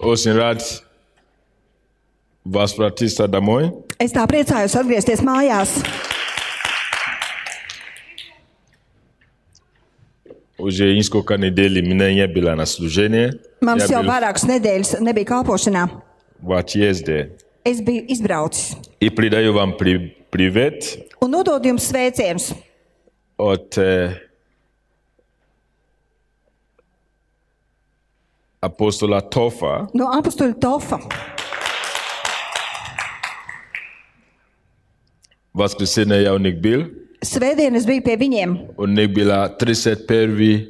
Очень рад вас вратиться домой. Es tā priecājos atgriezties mājās. Уже несколько недель меня не было на служении. Mums jau vairākas nedēļas nebija kalpošanā. В отъезде. Es biju izbraucis. И передаю вам привет Un nodod jums sveicienus от апостола Тофа. no apustuļa Tofa. В воскресенье я у них был. Svētdien es biju pie viņiem. У них была 31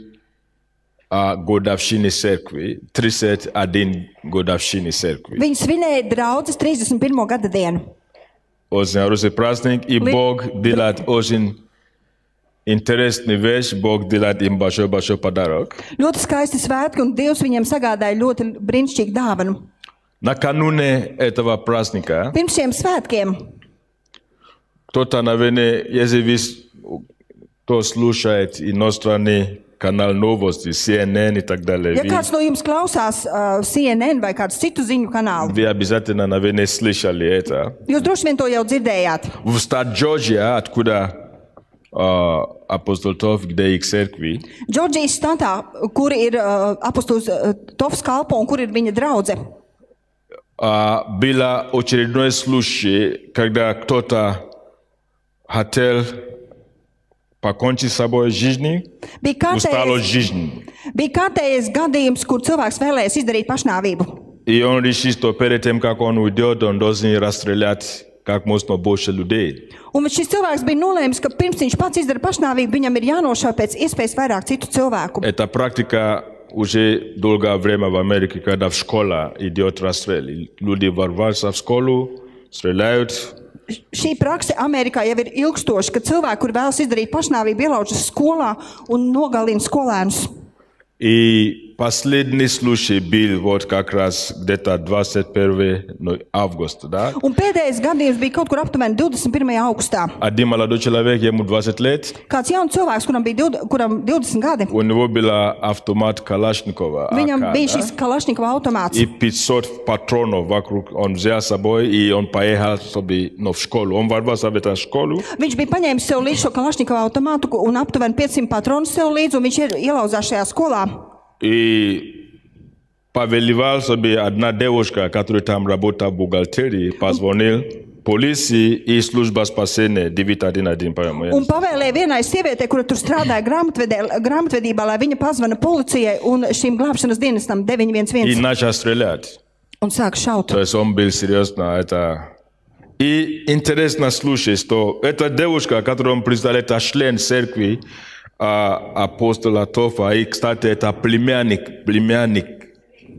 годовщины церкви. 31 годовщины церкви. Viņi svinēja draudzes 31. gada dienu. Очень хороший праздник. И Бог делает очень интересную вещь. Бог делает им большой подарок. Ļoti skaisti svētki, un Dievs viņiem sagādāja ļoti brīnišķīgu dāvanu. Накануне этого праздника Pirms šiem svētkiem кто-то, наверное, если вы кто слушает иностранный канал новости, CNN и так далее, ja kāds no jums klausās CNN vai kāds citu ziņu kanālu, вы обязательно, наверное, слышали это. jūs droši vien to jau dzirdējāt. В штат Джорджия, откуда апостол Тоф, где их церкви, Džordžijas štatā, kur ir apustulis Tofs kalpo un kur ir viņa draudze, было очередной случай, когда кто-то хотел покончить с собой жизнью, устал от жизни. bija kārtējais gadījums, kur cilvēks vēlējās izdarīt pašnāvību. И он решил, что перед тем, как он уйдет, он должен расстрелять как можно больше людей. Un šis cilvēks bija nolēmis, ka pirms viņš pats izdara pašnāvību, viņam ir jānošauj pēc iespējas vairāk citu cilvēku. Эта практика уже долгое время в Америке, когда в школе идет расстрел. Люди ворваются в школу, стреляют. Šī prakse Amerikā jau ir ilgstoša, kad cilvēki, kur vēlas izdarīt pašnāvību, ielaužas skolā un nogalina skolēnus. И последний случай был вот как раз где-то 21 августа, да? Un pēdējais gadījums bija kaut kur aptuveni 21. augustā. Один молодой человек, ему 20 лет, Kāds jauns cilvēks, kuram 20 gadi, у него был автомат Калашникова, viņam AK, bija да? šis Kalašnikova automāts. И 500 патронов вокруг он взял с собой, и он поехал чтобы, в школу. Он ворвался в эту школу. Viņš bija paņēmis sev līdz šo Kalašnikova automātu un aptuveni 500 patronus sev līdzi, un viņš ielauzās šajā skolā. И повелевал себе одна девушка, которая там работала в бухгалтерии, позвонил полиции и служба спасения 911, по-моему. Un pavēlēja vienai sievietei, kura tur strādāja grāmatvedībā, lai viņa pazvana policijai un šīm glābšanas dienestam И 911 начал стрелять. un sāk šaut. То есть он был серьезно это. И интересно слушать, что эта девушка, которую он представляет, это член церкви апостола Тофа, и, кстати, это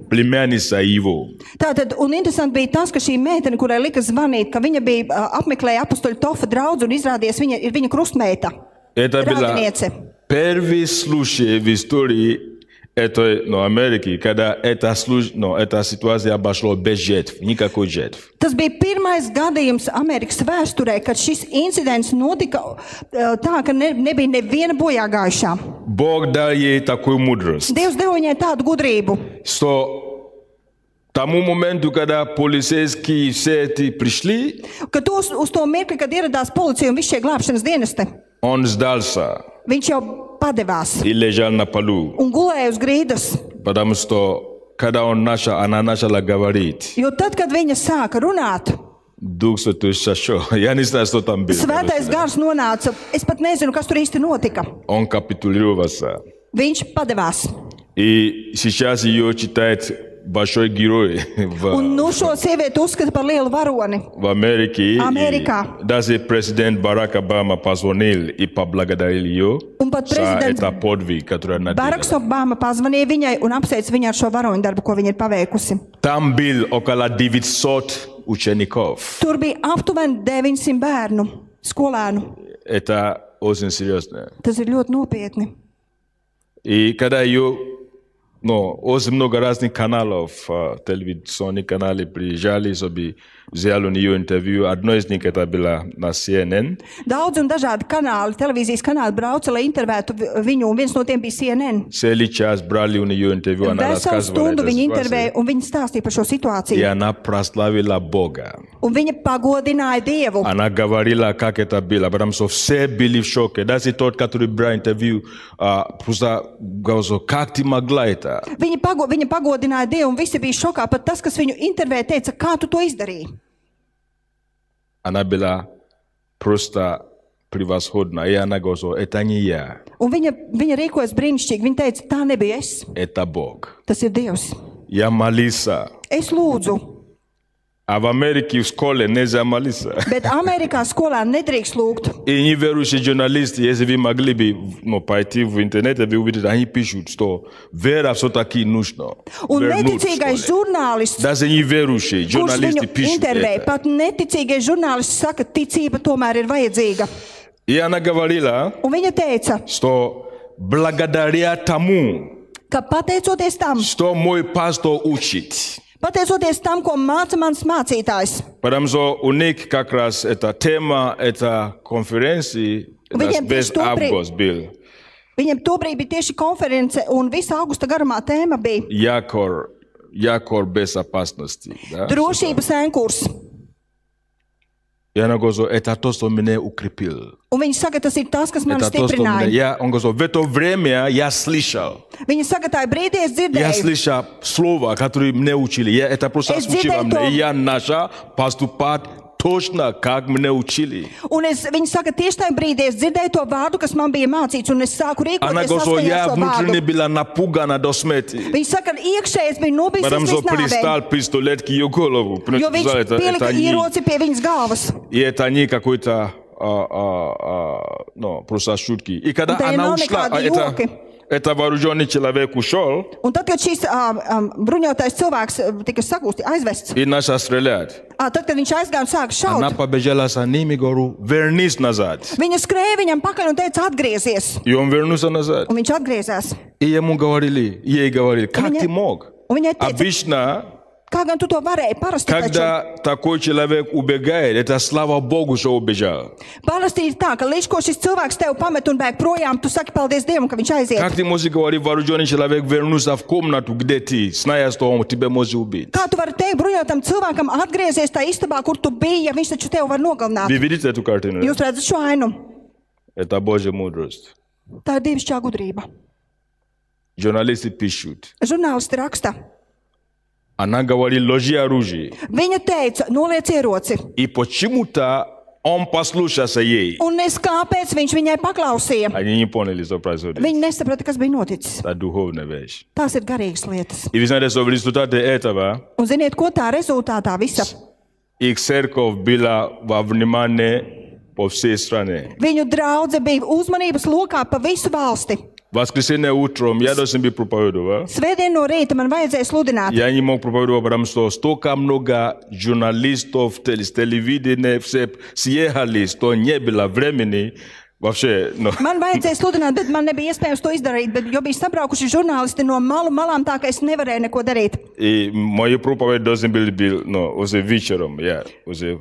племянница его. Tātad, un interesanti bija tas, ka šī meitene, kurai lika zvanīt, ka viņa bija apmeklēja apustuļu Tofa draudzi un izrādījās viņa ir viņa krustmeita. Это было Radiniece. первый случай в истории этой Америки, когда эта ситуация обошла без жертв, никакой жертв. Tas bija pirmais gadījums Amerikas vēsturē, kad šis incidents notika tā, ka nebija neviena bojāgājušā. Бог дал ей такую мудрость. Dievs deva viņai tādu gudrību. Что тому моменту, когда полицейские все эти пришли, Ka uz to mirkli, kad ieradās policija un visi šie glābšanas dienesti, он сдался viņš jau padevās и лежал на полу. un gulēja uz grīdas. Потому что когда она начала говорить, Jo tad, kad viņa sāka runāt, Дух Святой сошел. Я не знаю, что там было. Svētais gars nonāca. Es pat nezinu, kas tur īsti notika. Он капитулировался. Viņš padevās. И сейчас ее читает большой герой Un nu šo sievieti uzskata par lielu varoni. в Америке. Америка. Даже президент Барак Обама позвонил и поблагодарил ее Un pat за prezidents это подвиг, который она Baraks делала. Obama pazvanīja viņai un apsveica viņu ar šo varoņu darbu, ko viņa ir paveikusi. Там был около 900 учеников. Tur bija aptuveni 900 bērnu, skolēnu. Это очень серьезно. Tas ir ļoti nopietni. И когда ее No, очень много разных каналов, телевизионные каналы приезжали, чтобы сделали у нее интервью. Одно из них это было на CNN. Daudz un dažādi kanāli, televīzijas kanāli brauca, lai intervētu viņu, un viens no tiem bija CNN. Целый час брали у нее интервью, она Veselu рассказывала stundu эту viņa ситуацию. intervēja, un viņa stāstīja par šo И situāciju. она прославила Бога. Un viņa pagodināja Dievu. Она говорила, как это было, потому что все были в шоке. Даже тот, который брал интервью, просто говорил, как ты могла это? Viņa pagodināja Dievu, un visi bija šokā. Pat tas, kas viņu intervēja, teica, kā tu to izdarīji. Она была просто превосходна. И она говорила, это не я, Un viņa rīkojas brīnišķīgi. Viņa teica, tā nebija es, это Бог. tas ir Dievs. Я молился. Es lūdzu, А в Америке в школе нельзя молиться. bet Amerikā skolā nedrīkst lūgt. И неверующие журналисты, если вы могли бы пойти в интернет, вы увидите, они пишут, что вера все-таки нужна. Un Вернуть в neticīgais школе. žurnālists, Даже неверующие kurš журналисты viņu пишут intervēja, это. pat neticīgais žurnālists saka, ticība tomēr ir vajadzīga. И она говорила, Un viņa teica, что благодаря тому, ka pateicoties tam, что мой пастор учит, pateicoties tam, ko māca mans mācītājs, потому что у них как раз эта тема, эта конференции, Viņiem весь tieši to август был. viņiem tobrīd bija tieši konference, un visa augusta garumā tēma bija Якор безопасности. Да? drošības ēnkurs. И она говорит, это то, что меня укрепил. Un viņi saka, tas ir tas, kas mani Это то, что меня... stiprināja. Он говорит, в это время я слышал. Viņi saka, tā ir brīdī, es Я dzirdēju. слышал слова, которые мне учили. Это просто Я случилось dzirdēju to. мне. И я начал поступать точно, как меня учили. Un viņi saka, tieši tajā brīdī es dzirdēju to vārdu, kas man bija mācīts, un es sāku Она rīkoties говорит, saskaņā я ar šo внутренне vārdu. была напугана до смерти. Viņi saka, iekšēji es biju nobijis Потому что līdz nāvei, пристал пистолет к ее голову. jo viņš pielika ieroci pie viņas galvas. И это не какой-то просто шутки. И когда Это она не ушла, некādi joki. это вооруженный человек ушел Un tad, kad šis bruņotais cilvēks tika sagūsti, aizvests, и начал стрелять. tad, kad viņš aizgāja un sāka Она šaut, побежала за ними, говорю, вернись назад. viņa skrēja viņam pakaļ un teica, atgriezies. И он вернулся назад. Un viņš atgriezās. И ей говорили, как меня- ты мог? У меня отец- Обычно, Kā gan tu to varēji? Parasti taču. когда такой человек убегает, это слава Богу, что убежал. Parasti ir tā, ka līdz ko šis cilvēks tev pamet un bēg projām, tu saki paldies Dievam, ka viņš aiziet. Как ты можешь говорить, вооруженный человек вернулся в комнату, где ты, зная, что он тебя может убить? Kā tu vari teikt bruņotam cilvēkam atgriezies tā istabā, kur tu biji, ja viņš taču tev var nogalināt? Вы видите эту картину? Jūs redzat šo ainu? Это Божья мудрость. Tā ir dievišķā gudrība. Журналисты пишут. Žurnālisti raksta. Она говорит, ложи оружие. Viņa teica, noliec ieroci. И почему-то он послушался ей. Un es kāpēc viņš viņai paklausīja? Они не поняли, что происходит. Viņi nesaprata, kas bija noticis. Это духовная вещь. Tās ir garīgas lietas. И вы знаете, что в результате этого Un ziniet, ko tā rezultātā visa? их церковь была во внимании по всей стране. Viņu draudze bija uzmanības lokā pa visu valsti. Воскресенье утром я должен быть проповедовать. Svētdien no rīta man vajadzēja sludināt. Я не мог проповедовать, потому что столько много журналистов, телевидения, все съехали, что не было времени вообще. Man vajadzēja sludināt, bet man nebija iespējams to izdarīt, jo bija sabraukuši žurnālisti no malām, tā ka es nevarēju neko darīt. И мои проповеди должны были быть, уже вечером, я уже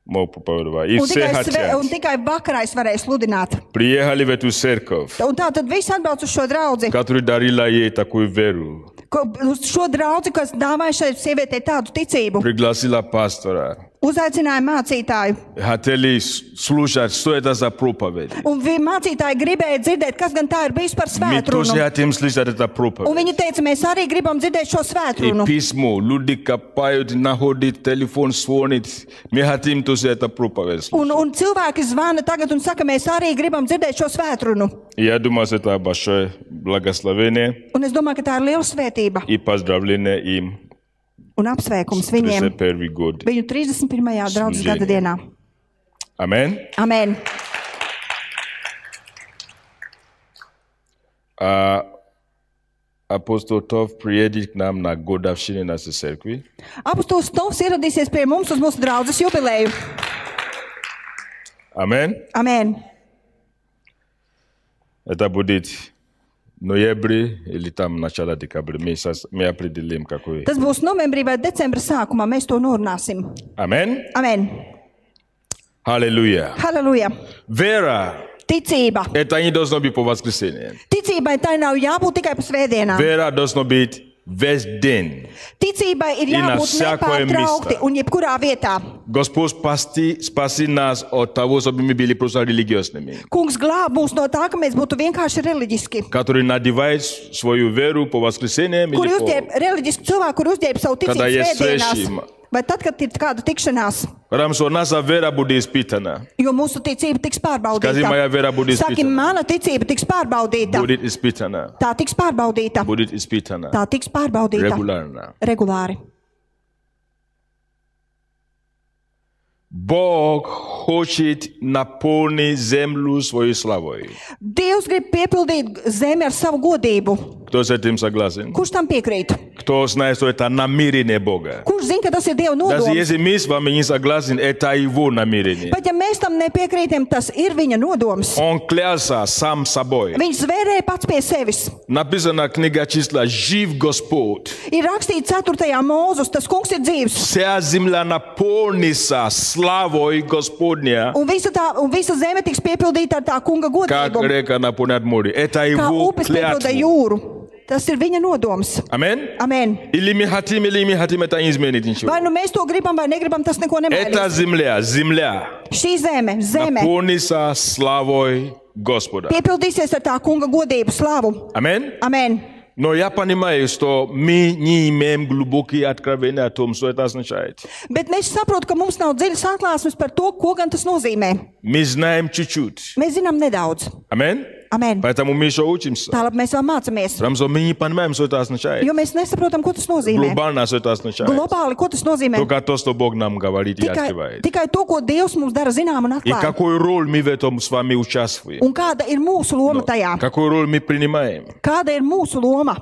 мог проповедовать. И Un все хотят. tikai vakarā es varēju sludināt. Приехали в эту церковь, Un tā tad visi atbrauc uz šo draudzi. которая дарила ей такую веру. Uz šo draudzi, kas dāvāja šai sievietei tādu ticību. Пригласила пастора. Uzaicināja mācītāju. Хотели слушать, что это за проповедь. Un mācītāji gribēja dzirdēt, kas gan tā ir bijis par Мы тоже svētrunu. хотим слышать это Un проповедь. viņi teica, mēs arī gribam dzirdēt šo И svētrunu. письмо, люди копают, находят, телефон звонит. Мы хотим тоже это проповедь. Un cilvēki zvana tagad un saka, mēs arī gribam dzirdēt šo svētrunu. Я думаю, что это большое благословение Un es domāju, ka tā ir liela svētība и поздравление им un apsveikums с viņiem 31 год. viņu 31. draudzes gada dienā. Amen. Amen. Апостол Тов приедет к нам на годовщину нашей церкви. Apostols Tovs ieradīsies pie mums uz mūsu draudzes jubileju. Amen. Amen. Это будет ноември или там начало декабря. Мы определим, какой. Tas būs novembrī vai decembra sākumā. Mēs to norunāsim. Amen. Amen. Halleluja. Halleluja. Вера Ticība. это не должно быть по воскресеньям. Ticībai tai nav jābūt tikai pa svētdienām. Вера должно быть весь день. Ticībai ir И на jābūt всякое nepārtraukti место. un jebkurā vietā. Господь спаси нас от того, чтобы мы были просто религиозными, Kungs glāb mūs no tā, ka mēs būtu vienkārši reliģiski. которые надевают свою веру по воскресеньям Kur или uzģērb reliģiski cilvēki, kur uzģērb savu Когда ticību есть svētdienās. svešība. Vai tad, kad ir kāda tikšanās, Потому что наша вера будет испытана. jo mūsu ticība tiks Скажи, моя pārbaudīta. вера будет Saki, испытана. mana ticība tiks pārbaudīta. Будет испытана. Tā tiks pārbaudīta. Будет испытана. Tā tiks pārbaudīta. Регулярно. Regulāri. Бог хочет наполнить землю своей славой. Dievs grib piepildīt zemi ar savu godību. Кто с этим согласен? Kurš tam piekrīt? Кто знает, что это намерение Бога? Kurš zina, ka tas ir Dieva Даже nodoms? если мы с вами не согласны, это его намерение. Bet ja mēs tam nepiekrītam, tas ir viņa nodoms. Он клялся сам собой. Viņš zvērēja pats pie sevis. Написана книга числа «Жив Господь». Ir rakstīts 4. mūzus, tas kungs ir dzīvs. Вся земля наполнится славой Господня, Un visa zeme tiks piepildīta ar tā kunga как godību. река наполняет море. Это Kā его upes piepilda клятва. jūru. Tas ir viņa nodoms. Амин? Amen. Или мы хотим, это не изменит ничего. Vai nu mēs to gribam vai negribam, tas neko Это nemainīs. земля Šī zeme наполнится славой Господа. piepildīsies ar tā kunga godību, slavu. Амин? Amen. Но я понимаю, что мы не имеем глубокие откровения о том, что это означает. Bet mēs saprotam, ka mums nav dziļas atklāsmes par to, ko gan tas nozīmē. Мы знаем чуть-чуть. Mēs zinām nedaudz. Амин? Amen. Поэтому мы еще учимся. Tālāk mēs vēl mācāmies. Потому что мы не понимаем, что это означает. Jo mēs nesaprotam, ko tas nozīmē. Глобально, что это означает. Globāli, ko tas nozīmē. Только то, что Бог нам говорит и Tikai, открывает. tikai to, ko Dievs mums dara zinām un И atklāj. какую роль мы в этом с вами участвуем. Un kāda ir mūsu loma tajā? Какую роль мы принимаем. Kāda ir mūsu loma?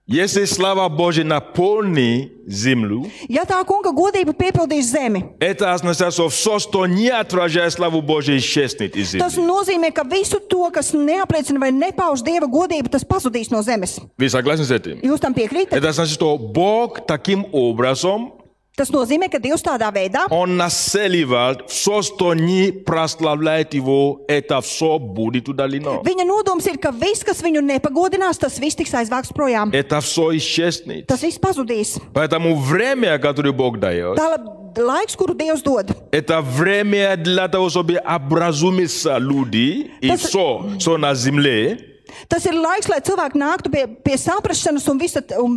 Если слава Божья наполнит землю, Ja tā kunga godība piepildīs zemi, это означает, что все, что не отражает славу Божью, исчезнет из tas земли. nozīmē, ka visu to, kas neapliecina vai nepauž Dieva godību, tas pazudīs no zemes. Вы согласны с этим? Jūs tam piekrītat? Это значит, что Бог таким образом, Tas nozīmē, ka Dievs tādā veidā Он населивает все, что не прославляет Его, это все будет удалено. viņa nodoms ir, ka viss, kas viņu nepagodinās, tas viss tiks aizvākts projām. Это все исчезнет. Tas viss pazudīs. Поэтому время, которое Бог дает, Tā laiks, kuru Dievs dod, это время для того, чтобы образумиться люди и все на земле, tas ir laiks, lai cilvēki nāktu pie saprašanas un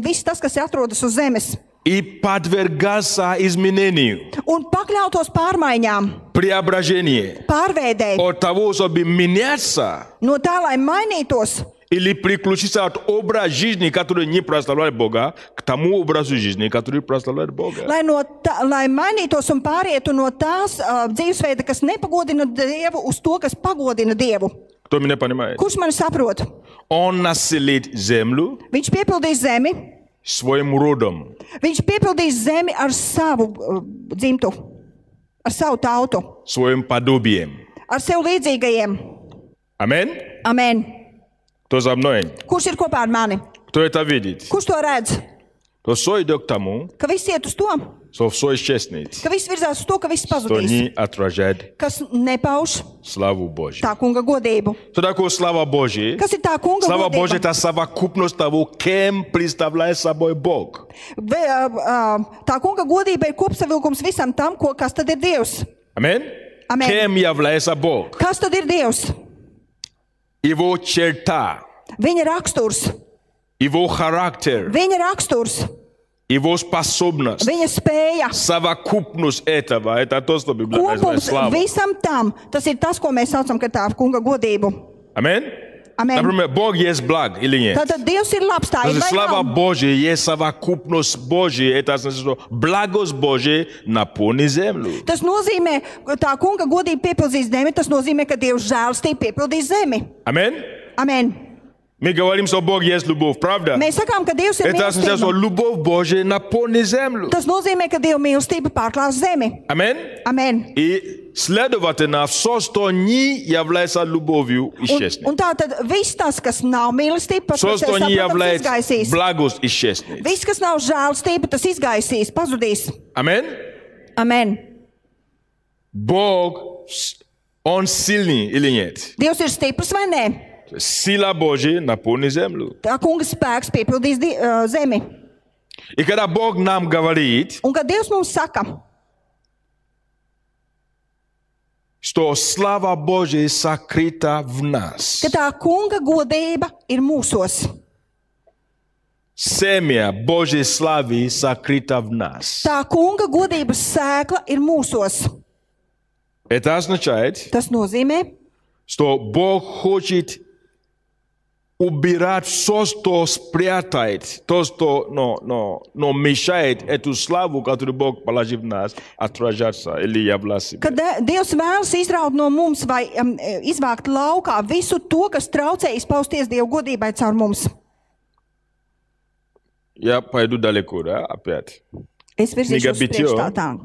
viss tas, kas atrodas uz zemes, и подвергаться изменению, un pakļautos pārmaiņām, преображению. pārveidēji, От того, чтобы меняться no tā, lai mainītos, или приключиться от образа жизни, который не прославляет Бога, к тому образу жизни, который прославляет Бога. lai mainītos un pārietu no tās dzīvesveida, kas nepagodina Dievu, uz to, kas pagodina Dievu. Кто меня понимает? Kurš mani saprot? Он населит землю Viņš piepildīs zemi, своим родом. viņš piepildīs zemi ar savu dzimtu, ar savu tautu, Своим подобием. ar sev līdzīgajiem. Амин? Amen. Кто за мной? Kurš ir kopā ar mani? Кто это видит? Kurš to redz? То все идет к тому, Ka viss iet uz to, что все исчезнет, ka viss virzās uz to, ka viss что pazudīs, не отражает kas nepauž славу Божью. tā kunga godību. Что такое слава Божья? Kas ir tā kunga Слава Божья – godība? это совокупность того, кем представляет собой Бог. Tā kunga godība ir kopsavilkums visam tam, kas tad ir Dievs. Амин? Amen. Кем является Бог? Kas tad ir Dievs? Его черта, Viņa raksturs, его характер, viņa raksturs, его способность. viņa spēja, Совокупность этого – это то, что Библия называет kopums слава. visam tam. Tas ir tas, ko mēs saucam par tā kunga godību. Амин? Amen. Например, Бог есть благ или нет? Tātad Dievs ir labs, tā ir Значит, vai слава nav? Божья есть совокупность Божья. Это значит, что благость Божья наполнит землю. Tas nozīmē, ka tā kunga godība piepildīs zemi, tas nozīmē, ka Dievs žēlstība piepildīs zemi. Амин? Amen. Мы говорим, что Бог есть любовь, правда? Mēs sakām, ka Dievs ir Это означает, что mīlestība. любовь Божья наполнит землю. Tas nozīmē, ka Dieva mīlestība pārklās zemi. Амин? Amen. И Следовательно, все, что не является любовью, исчезнет. Un tā tad viss tas, kas nav mīlestība, Все, что не protams, является izgaisīs. благость, исчезнет. Viss, kas nav žēlastība, tas izgaisīs, pazudīs. Amen? Amen. Бог, Он сильный или нет? Dievs ir stiprs vai nē? Сила Божья наполнит землю. Tā kunga spēks piepildīs zemi. И когда Бог нам говорит, Un kad Dievs mums saka, что слава Божья сокрыта в нас. ka tā kunga godība ir mūsos. Семя Божьей славы сокрыта в нас. Tā kunga godības sēkla ir mūsos. Это означает, Tas nozīmē, что Бог хочет убирать все, что спрятает, то, что мешает эту славу, которую Бог положил в нас, отражаться или являться. kad Dievs vēlas izraut no mums vai izvākt laukā visu to, kas traucē izpausties Dieva godībai caur mums. Я пойду далеко, да, опять. Es virzīšos uz Bitijo. priekšu tā.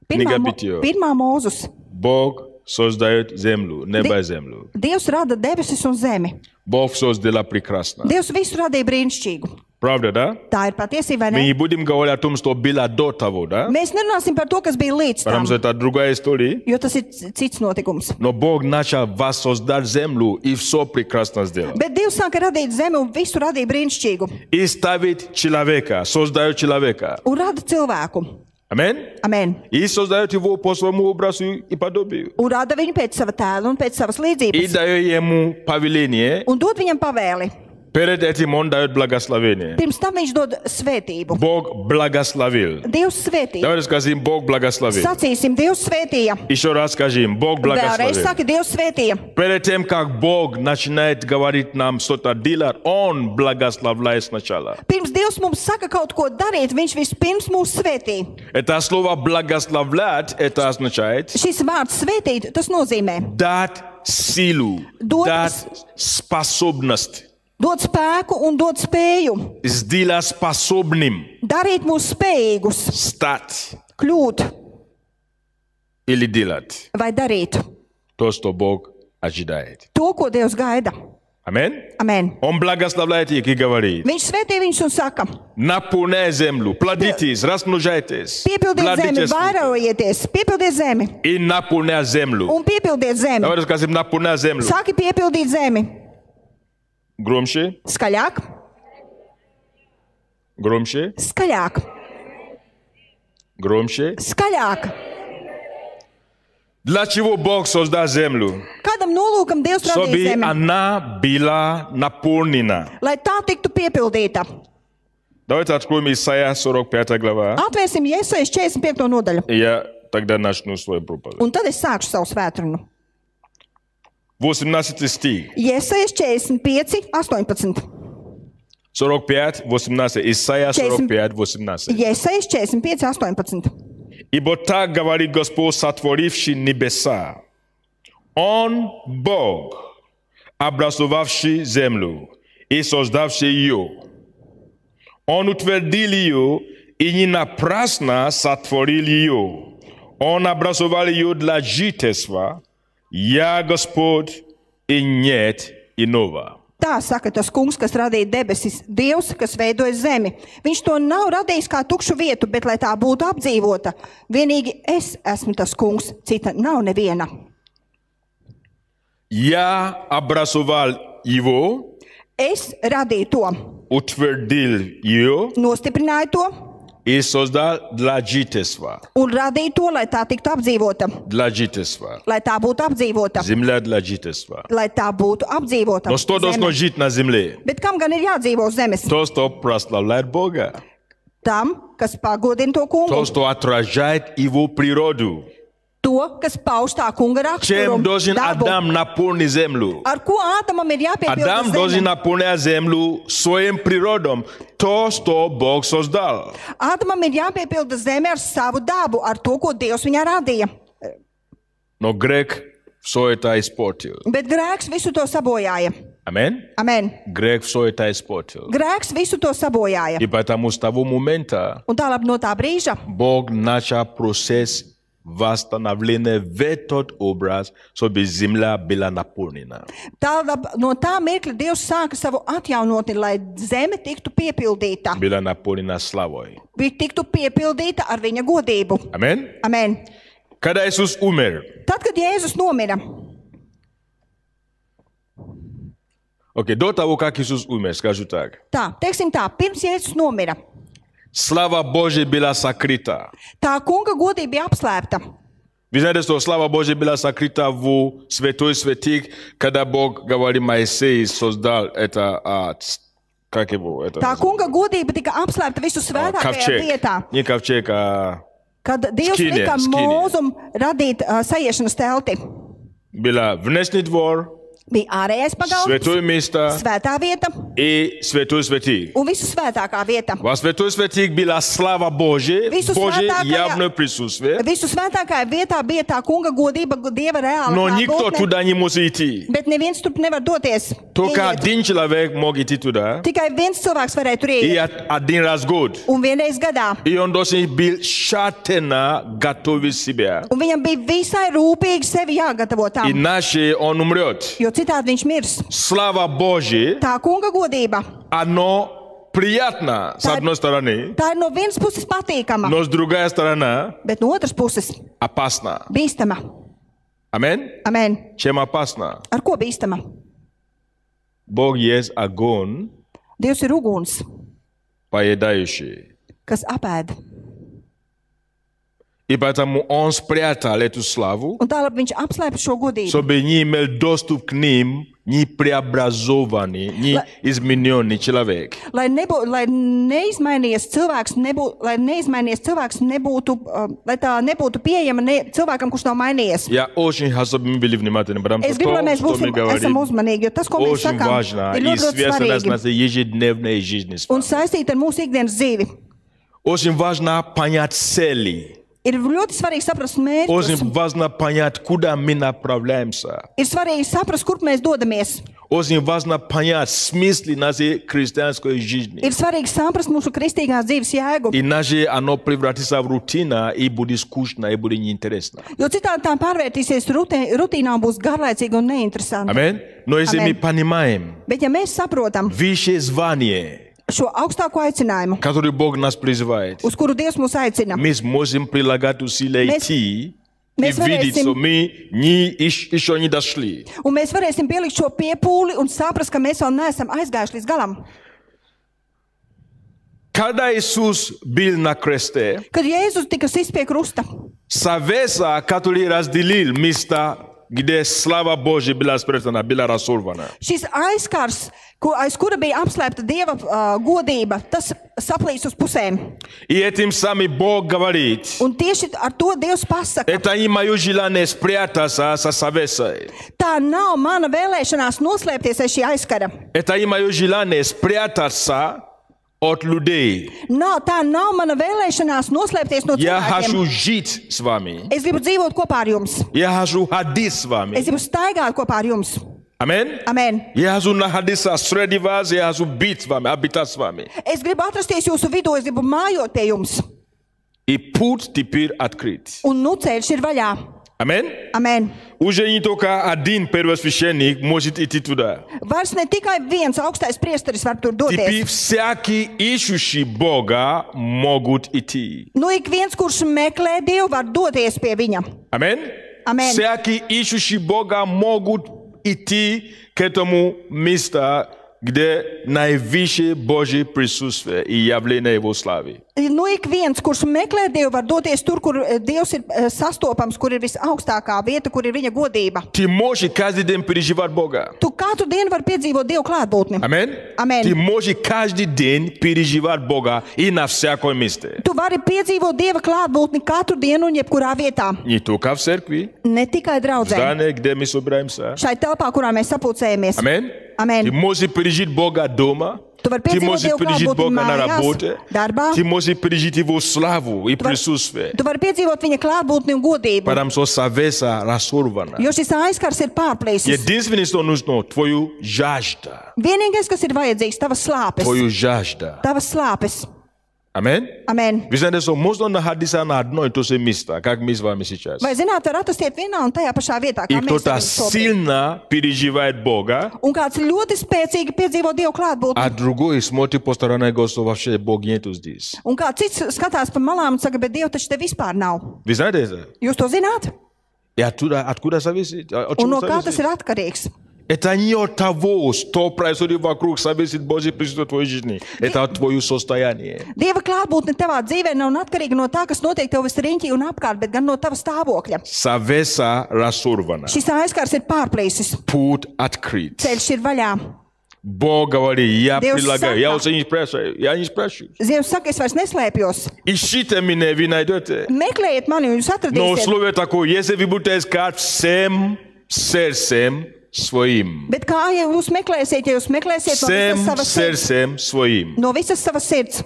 Kniga Bitijo. Pirmā Mūzus. Бог создает землю, небо и землю. Dievs rada debesis un zemi. Бог создал прекрасно. Dievs visu radīja brīnišķīgu. Правда, да? Tā ir patiesība, vai Мы ne? не будем говорить о том, что было до того, да? Mēs nerunāsim par to, kas bija līdz tam, Потому что это другая история. jo tas ir cits notikums. Но Бог начал воссоздать землю и все прекрасно сделал. Bet Dievs sāka radīt zemi un visu radīja brīnišķīgu. И ставит человека, создает человека. Un rada cilvēku. Аминь? Amen. И создает его по своему образу и подобию. Un rada viņu pēc sava tēla un pēc savas И līdzības. дает ему повеление. Un dod viņam pavēli. Перед этим он дает благословение. Pirms tam viņš dod svētību. Бог благословил. Dievs svētīja. Давайте скажем, Бог благословил. Sacīsim, Dievs svētīja. Еще раз скажем, Бог Vēlreiz благословил. saka, Dievs svētīja. Перед тем, как Бог начинает говорить нам что-то делать, Он благословляет сначала. Pirms Dievs mums saka kaut ko darīt, viņš vispirms mūs svētī. Это слово «благословлять» это означает Šis vārds svētīt, tas nozīmē дать силу, Дот- дать способность, dot spēku un dot spēju, сделать способным, darīt mūs spējīgus, стать kļūt или делать vai darīt то, что Бог ожидает. to, ko Dievs gaida. Аминь? Amen. Он благословляет их и говорит: Viņš svētī viņus un saka, наполняй землю, плодитесь, размножайтесь, piepildiet zemi, плодитесь vairojieties, piepildiet zemi и наполняй землю. un piepildiet zemi. Давайте скажем, наполняй землю. Saki piepildīt zemi. Громче, Skaļāk, громче, skaļāk, громче. skaļāk. Для чего Бог создал землю? Kādam nolūkam Dievs radīja Чтобы zemi? она была наполнена. Lai tā tiktu piepildīta. Давайте откроем Исайя 45 глава. Atvērsim Jesajas 45. nodaļu. И я тогда начну свою проповедь. Un tad es sākšu savu svētrunu. 18 стих. Jesajas 45, 18. 45, 18. Исайя 45, 18. Jesajas 45, 18. Ибо так говорит Господь, сотворивший небеса. Он Бог, образовавший землю и создавший ее. Он утвердил ее и не напрасно сотворил ее. Он образовал ее для жительства. Я Господь, и нет иного. Tā saka tas kungs, kas radīja debesis, Dievs, kas veidoja zemi. Viņš to nav radījis kā tukšu vietu, bet lai tā būtu apdzīvota. Vienīgi es esmu tas kungs, cita nav neviena. Я образовал его, Es radīju to, утвердил ее nostiprināju to и создал для жительства. un radīju to, lai tā tiktu apdzīvota. Для жительства. Lai tā būtu apdzīvota. Земля для жительства. Lai tā būtu apdzīvota. Но что должно Zeme. жить на земле? Bet kam gan ir jādzīvo uz zemes? То, что прославляет Бога. Tam, kas pagodina to kungu. То, что отражает его природу. To, kas pauž tā kunga raksturu. Чем должен dabu. Адам наполнить землю? Ar ko Ādamam ir jāpiepilda Адам должен zeme? наполнять землю своим природом. То, что Бог создал. Ādamam ir jāpiepilda zeme ar savu dabu, ar to, ko Dievs viņā radīja. Но грех все это испортил. Bet grēks visu to sabojāja. Аминь? Amen. Грех все это испортил. Grēks visu to sabojāja. И потому с того момента Un tālāk no tā brīža Бог начал процесс восстановление в этот образ, чтобы земля была наполнена. No tā mirkļa Dievs sāka savu atjaunotni, lai zeme tiktu piepildīta. Была наполнена славой. Viņa tiktu piepildīta ar viņa godību. Amen? Amen. Когда Иисус умер, Tad, kad Jēzus nomira, до того, как Иисус умер, скажу так. teiksim tā, pirms Jēzus nomira, Слава Божия была сокрыта. tā kunga godība bija apslēpta. Вы знаете, что слава Божия была сокрыта в Святой Святых, когда Бог, говорит, Моисей создал это, как его? Это, Tā kunga godība tika apslēpta visu svētākajā ковчег. vietā, Не ковчег, а kad Dievs Skīnie, lika skīnie. Mūzum radīt sajiešanas telti. была внешний двор, Bija ārējais pagalms, святое место svētā vieta и Святой Святых. un visu svētākā vieta. Во Святой Святых была слава Божия, Visu Божие svētākajā- явное присутствие, Visu svētākajā vietā bija tā kunga godība, Dieva reāla но никто klātbūtne, туда не может идти. bet neviens tur nevar doties. Только Ieiet. один человек мог идти туда, Tikai viens cilvēks varēja tur и iet. один раз в год. Un vienreiz gadā. И он должен был тщательно готовить себя. Un viņam bija visai rūpīgi sevi jāgatavo tam, Иначе он умрет. jo citādi viņš mirs. Слава Божия, Tā kunga godība, оно приятно, с одной стороны, tā ir no vienas puses patīkama, но с другой стороны bet no otras puses опасно. bīstama. Амин? Amen. Чем опасно? Ar ko bīstama? Бог есть огонь, Dievs ir uguns, поедающий. kas apēd. И поэтому он спрятал эту славу, Un tālāk viņš apslēpa šo godību, чтобы не имел доступ к ним ни преобразованный, ни измененный человек. lai neizmainījies cilvēks nebūtu, lai tā nebūtu pieejama cilvēkam, kurš nav mainījies. Я очень особенно были внимательны, потому Es что gribu, lai mēs то, что мы esam говорим, uzmanīgi, jo tas, ko mēs очень sakām, важно ir и ļoti, ļoti связано с svarīgi нашей ежедневной жизнью. un saistīti ar mūsu ikdienas dzīvi. Очень важно понять цели. Ir ļoti svarīgi saprast mērķus. Очень важно понять, куда мы направляемся. Ir svarīgi saprast, kur mēs dodamies. Очень важно понять смысл нашей христианской жизни. Ir svarīgi saprast mūsu kristīgās dzīves jēgu, Иначе оно превратится в рутину и будет скучно, и будет неинтересно. jo citādi tā pārvērtīsies rutīnā un būs garlaicīga un neinteresanta. Амин? Но если мы понимаем Bet ja mēs saprotam высшее звание, šo augstāko aicinājumu, который Бог нас призывает, uz kuru Dievs mūs aicina, мы сможем прилагать усилия Mēs- идти и mēs видеть, varēsim- что мы еще не дошли. un mēs varēsim pielikt šo piepūli un saprast, ka mēs vēl neesam aizgājuši līdz galam. Когда Иисус был на кресте, Kad Jēzus tika sists pie krusta, завеса, который разделил место, где слава Божья была спрятана, была разорвана. šis aizkars, aiz kura bija apslēpta Dieva godība, tas saplīs uz pusēm. И этим самым Бог говорит, Un tieši ar to Dievs pasaka, это не мое желание спрятаться со завесой. tā nav mana vēlēšanās noslēpties aiz šī aizkara. Это не мое желание спрятаться от людей. Tā nav mana vēlēšanās noslēpties no Я cilvēkiem. хочу жить с вами. Es gribu dzīvot kopā ar jums. Я хочу ходить с вами. Es gribu staigāt kopā ar jums. Амин? Amen. Я хочу находиться среди вас, я хочу быть с вами, обитать с вами. Es gribu atrasties jūsu vidū, es gribu mājot pie jums. И путь теперь открыт. Un nu ceļš ir vaļā. Амин? Amen. Уже не только один первосвященник может идти туда. Vairs ne tikai viens augstais priesteris var tur Теперь doties. всякие ищущие Бога могут идти. Nu, ik viens, kurš meklē Dievu, var doties pie viņa. Амин? Amen. Всякие ищущие Бога могут идти к этому месту, где наивысшее Божье присутствие и явление Его славы. Nu, ik viens, kurš meklē Dievu, var doties tur, kur Dievs ir sastopams, kur ir visaugstākā vieta, kur ir viņa godība. Ты можешь каждый день переживать Бога. Tu katru dienu vari piedzīvot Dievu klātbūtni. Амин? Amen. Ты можешь каждый день переживать Бога и на всяком месте. Tu vari piedzīvot Dieva klātbūtni katru dienu un jebkurā vietā. Не только в церкви, Ne tikai в draudzē. здании, где мы собираемся. Šai telpā, kurā mēs sapulcējamies. Амин? Amen. Ты можешь пережить Бога дома. Tu vari Ты piedzīvot можешь Dievu пережить klātbūtni Бога на mājās, работе. darbā. Ты можешь пережить Его славу и Tu vari- присутствие. Tu vari piedzīvot viņa klātbūtni un godību. Потому что завеса разорвана. Jo šis aizkars ir pārplīsis. Единственное, что нужно, твою жажда. Vienīgais, kas ir vajadzīgs, tavas slāpes. Твою жажда. Tavas slāpes. Amen? Amen. Вы знаете, что можно находиться на одной и той же месте, как мы с вами сейчас. Vai zināt, var atrasties vienā un tajā pašā vietā, И kā mēs кто-то esam šobrīd. сильно переживает Бога, Un kāds ļoti spēcīgi piedzīvo Dievu klātbūtni, а другой смотрит по сторонам и говорит, что вообще Бог нету здесь. un kāds cits skatās pa malām un saka, bet Dievu taču te vispār nav. Вы знаете это? Jūs to zināt? И откуда зависит? От Un чего no kā tas зависит? ir atkarīgs? Это не от того, что происходит вокруг, зависит Божье присутствие в твоей жизни. Это от твоего состояния. Dieva klātbūtne tavā dzīvē nav atkarīga no tā, kas notiek tev visriņķī un apkārt, bet gan no tava stāvokļa. Завеса разорвана. Šis aizkars ir pārplīsis, Путь открыт. ceļš ir vaļā. Бог говорит, я Deus предлагаю, saka. я уже не спрашиваю, я не спрашиваю. Dievs saka, es vairs neslēpjos. Ищите меня, вы найдете. Meklējiet mani, un jūs Но atradīsiet. условие такое, если вы будете искать всем сердцем своим. Bet kā jau jūs meklēsiet, ja jūs meklēsiet no Всем visas savas sirds? сердцем своим. No visas savas sirds.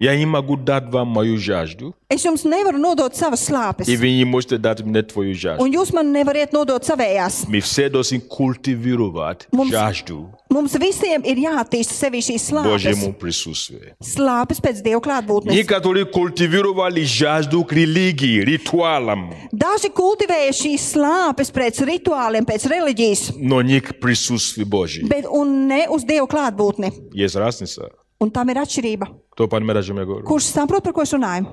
Я не могу дать вам мою жажду, Es jums nevaru nodot savas slāpes, и вы не можете дать мне твою жажду. un jūs man nevariet nodot savējās. Мы все должны культивировать Mums- жажду Mums visiem ir jāattīsta sevi šīs slāpes. Божьему присутствию. Slāpes pēc Dieva klātbūtnes. Некоторые культивировали жажду к религии, ритуалам, Daži kultivēja šīs slāpes pēc rituāliem, pēc reliģijas, но не к присутствию Божьему. bet un ne uz Dieva klātbūtni. Есть разница. Un tam ir atšķirība. Кто понимает, о чем я говорю? Kurš saprot, par ko es runāju?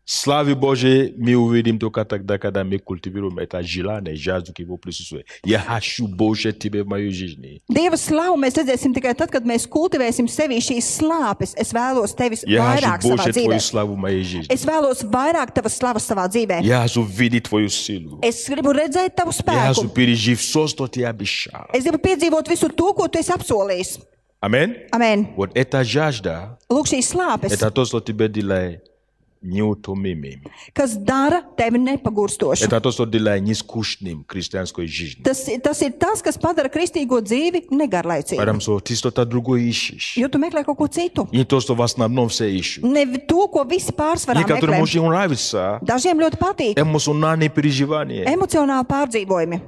Славы Божьей мы увидим только тогда, когда мы культивируем это желание, жажду к Его присутствию. Я хочу больше Тебя в моей жизни. Dieva slavu mēs redzēsim tikai tad, kad mēs kultivēsim sevi šīs slāpes. Es vēlos tevis Я vairāk хочу savā больше Твою dzīvē. славу в моей жизни. Es vēlos vairāk tavas slavas savā dzīvē. Я хочу видеть Твою силу. Es gribu redzēt tavu Я хочу spēku. пережить все, что Ты обещал. Es gribu piedzīvot visu to, ko tu esi apsolījis. Аминь. Amen. Вот эта жажда, Lūk, šīs slāpes, это то, что тебя делает неутомимым. kas dara tevi nepagurstošu. Это то, что делает нескучным христианской жизни. Tas ir tas, kas padara kristīgo dzīvi negarlaicīgu. Потому что ты что-то другое ищешь. Jo tu meklē kaut ko citu. Не то, что в основном все ищут. Ne to, ko visi pārsvarā Некоторым meklē. очень нравится Dažiem ļoti patīk эмоциональные переживания. emocionāli pārdzīvojumi.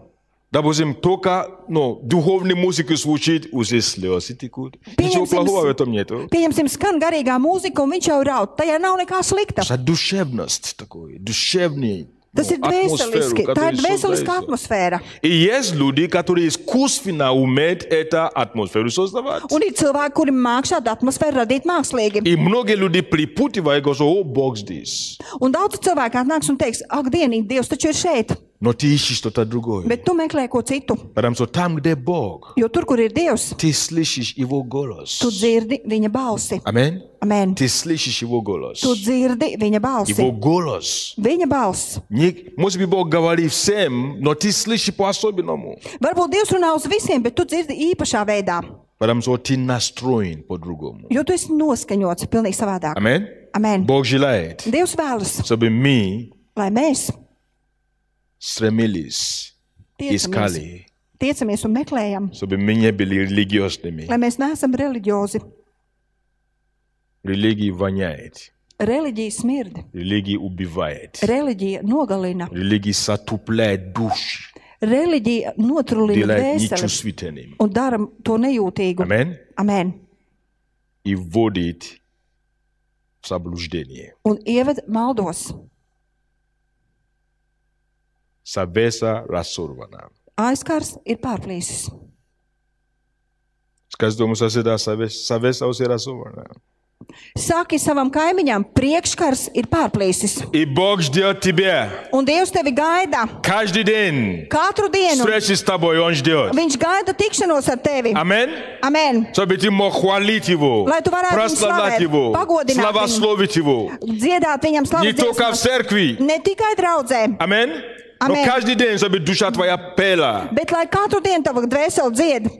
Допустим, только духовная музыка звучит, уже слезы текут. Ничего плохого в этом нету. Pieņemsim, skan garīgā mūzika, un viņš jau raud. Tajā nav nekā slikta. Это душевность такой, душевный. Tas ir dvēseliski. Tā ir dvēseliska atmosfēra. И есть люди, которые искусственно умеют эту атмосферу создавать. Un ir cilvēki, kuri māk šādu atmosfēru radīt mākslīgi. И многие люди припутывают, говорят, о, Бог здесь. Un daudz cilvēku atnāks un teiks, ak, dienīgi, Dievs taču ir šeit. Но ты ищешь что-то другое. Bet tu meklē ko citu. Потому что там, где Бог, Jo tur, kur ir Dievs, ты слышишь Его голос. tu dzirdi viņa balsi. Аминь. Amen. Ты слышишь Его голос. Tu dzirdi viņa balsi. Его голос. Viņa balss. Может быть, Бог говорит всем, но ты слышишь по-особенному. Varbūt Dievs runā uz visiem, bet tu dzirdi īpašā veidā. Потому что ты настроен по-другому. Jo tu esi noskaņots pilnīgi savādāk. Аминь. Amen. Бог желает, Dievs vēlas, чтобы мы lai mēs стремились, искали, tiecamies un meklējam, чтобы мы не были религиозными. lai mēs neesam reliģiozi. Религия воняет, Reliģija smird, религия убивает, reliģija nogalina, религия затупляет душу, reliģija notrulina делает dvēseli нечувствительным. un dara to nejūtīgu. Аминь. Amen. И вводит в заблуждение. Un ieved maldos. Завеса разорвана. Aizkars ir pārplīsis. Скажи дому соседа, завеса уже разорвана. Saki savam kaimiņam, priekškars ir pārplīsis. И Бог ждет тебя. Un Dievs tevi gaida Каждый день katru dienu. встречи с тобой Он ждет. Viņš gaida tikšanos ar tevi. Аминь. Amen. Чтобы ты мог хвалить Его, Lai tu varētu viņu прославлять slavēt, Его, pagodināt viņu. славословить Его. Dziedāt viņam Не slavu только в dziesmas. церкви. Ne tikai draudzē, Аминь. Но Аминь. каждый день, чтобы душа твоя пела. bet lai katru dienu tava dvēseli dzied.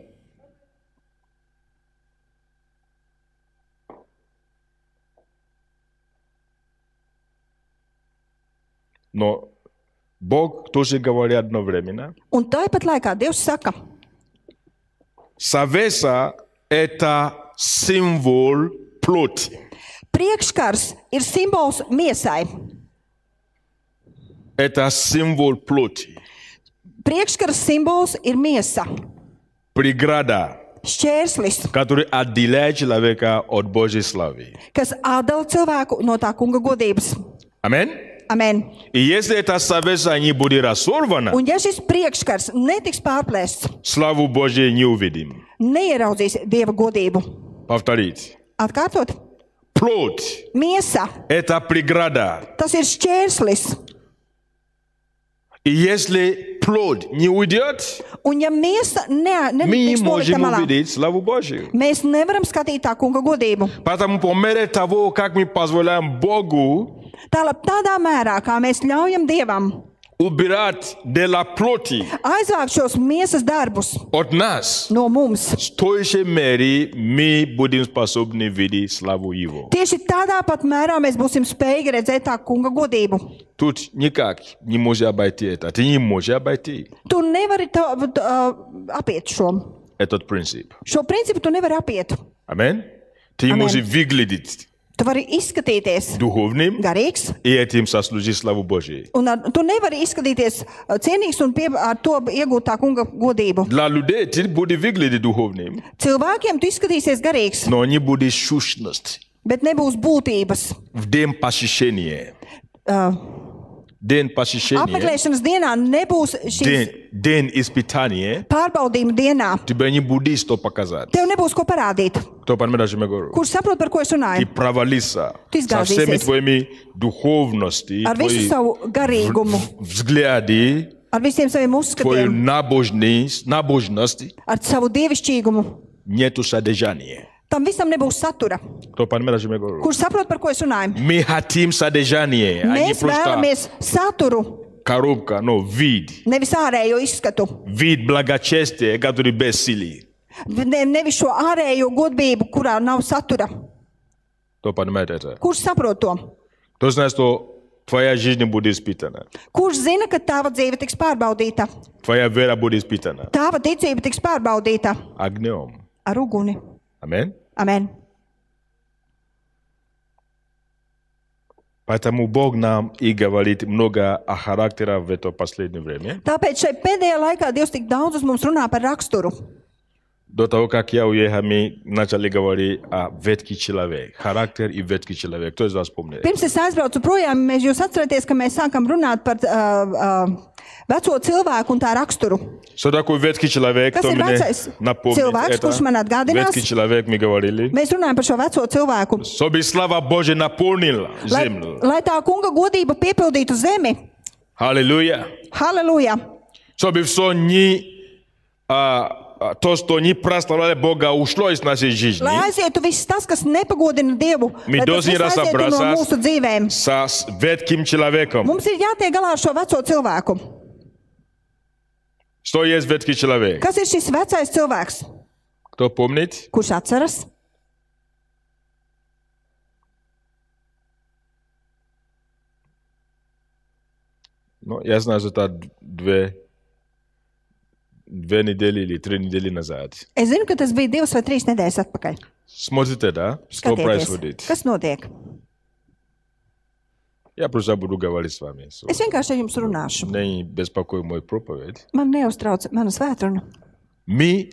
Но Бог тоже говорит одновременно. Un tāpat laikā Dievs saka, Завеса – это символ плоти. priekškars ir simbols miesai. Это символ плоти. Priekškars simbols ir miesa. Преграда. šķērslis, который отделяет человека от Божьей славы. kas atdala cilvēku no tā kunga godības. Аминь. Amen. И если это завеса не будет разорвана, Un ja šis priekškars netiks pārplēsts, славу Божью не увидим. neieraudzīs Dieva godību. Повторить. Atkārtot, Плоть miesa, – это преграда. tas ir šķērslis. И если плоть не уйдет, Un ja miesa мы netiks nolikta можем malā, увидеть славу Божью. mēs nevaram skatīt tā kunga godību. Поэтому по мере того, как мы позволяем Богу Tālāk tādā mērā, kā mēs ļaujam Dievam убирать de la плоти aizvākt šos miesas darbus от нас, no mums, в той же мере мы будем способны видеть славу Его. tieši tādā pat mērā mēs būsim spējīgi redzēt tā kunga godību. Тут никак не можешь обойти это. Ты не можешь обойти Tu nevari apiet этот принцип. šo principu, tu nevari apiet. Аминь. Ты Amen. можешь выглядеть Tu vari izskatīties духовным garīgs, и этим сослужить славу Божью. un tu nevari izskatīties cienīgs un ar to iegūt tā kunga godību. Для людей ты будешь выглядеть духовным, Cilvēkiem tu izskatīsies garīgs, но не будет сущности bet nebūs būtības. в день посещения. День посещения, Apmeklēšanas dienā nebūs šīs день испытания, pārbaudījuma dienā. тебе не будет что показать. Tev nebūs ko parādīt. Кто понимает, о чем я говорю? Kurš saprot, par ko es Ты runāju? провалился Ты со всеми изгадīsies. твоими духовности, Ar visu твои savu garīgumu, взгляды, ar visiem saviem твою uzskatiem, набожность, ar savu dievišķīgumu. нету содержания. Tam visam nebūs satura. Кто понимает, о чем я говорю? Kurš saprot, par ko es runāju? Мы хотим содержание, а не Mēs просто vēlamies saturu, коробка, но вид. nevis ārējo izskatu. Вид благочестия, который без силы. Nevis šo ārējo godību, kurā nav satura. Кто понимает это? Kurš saprot to? Кто знает, что твоя жизнь будет испытана, Kurš zina, ka tava dzīve tiks pārbaudīta? твоя вера будет испытана Tava ticība tiks pārbaudīta огнем. ar uguni. Аминь. Amen. Поэтому Бог нам и говорит много о характерах в это последнее время. Tāpēc šeit pēdējā laikā Dievs tik daudz uz mums runā par raksturu. До того, как я уехал, мы начали говорить о ветхий человек. Характер и ветхий человек. Кто из вас помнит? Pirms es aizbraucu projām, jūs atceraties, ka mēs sākam runāt par veco cilvēku un tā raksturu. Что такое ветхий человек? Kas Кто ir мне vecais напомнит cilvēks, это? kurš man atgādinās? Ветхий человек, мы говорили. Mēs runājam par šo veco cilvēku. Чтобы слава Божья наполнила землю. Lai tā kunga godība piepildītu zemi. Аллилуйя. Halleluja! Чтобы все то, что не прославляли Бога, ушло из нашей жизни. Lai aizietu viss tas, kas nepagodina Dievu, Мы lai tas должны viss aizietu no разобраться mūsu dzīvēm. с ветхим человеком. Mums ir jātiek galā ar šo veco cilvēku. Что есть ветхий человек? Kas ir šis vecais cilvēks? Кто помнит? Kurš atceras? Ну, я знаю, что это две недели или 3 недели назад. Es zinu, ka tas bija 2 vai 3 nedēļas atpakaļ. Смотрите, да? Что Skatieties, происходит? kas notiek? Я просто буду говорить с вами. Es vienkārši ar jums runāšu. Не беспокой мой проповедь. Man neuztrauc mana svētruna. Мы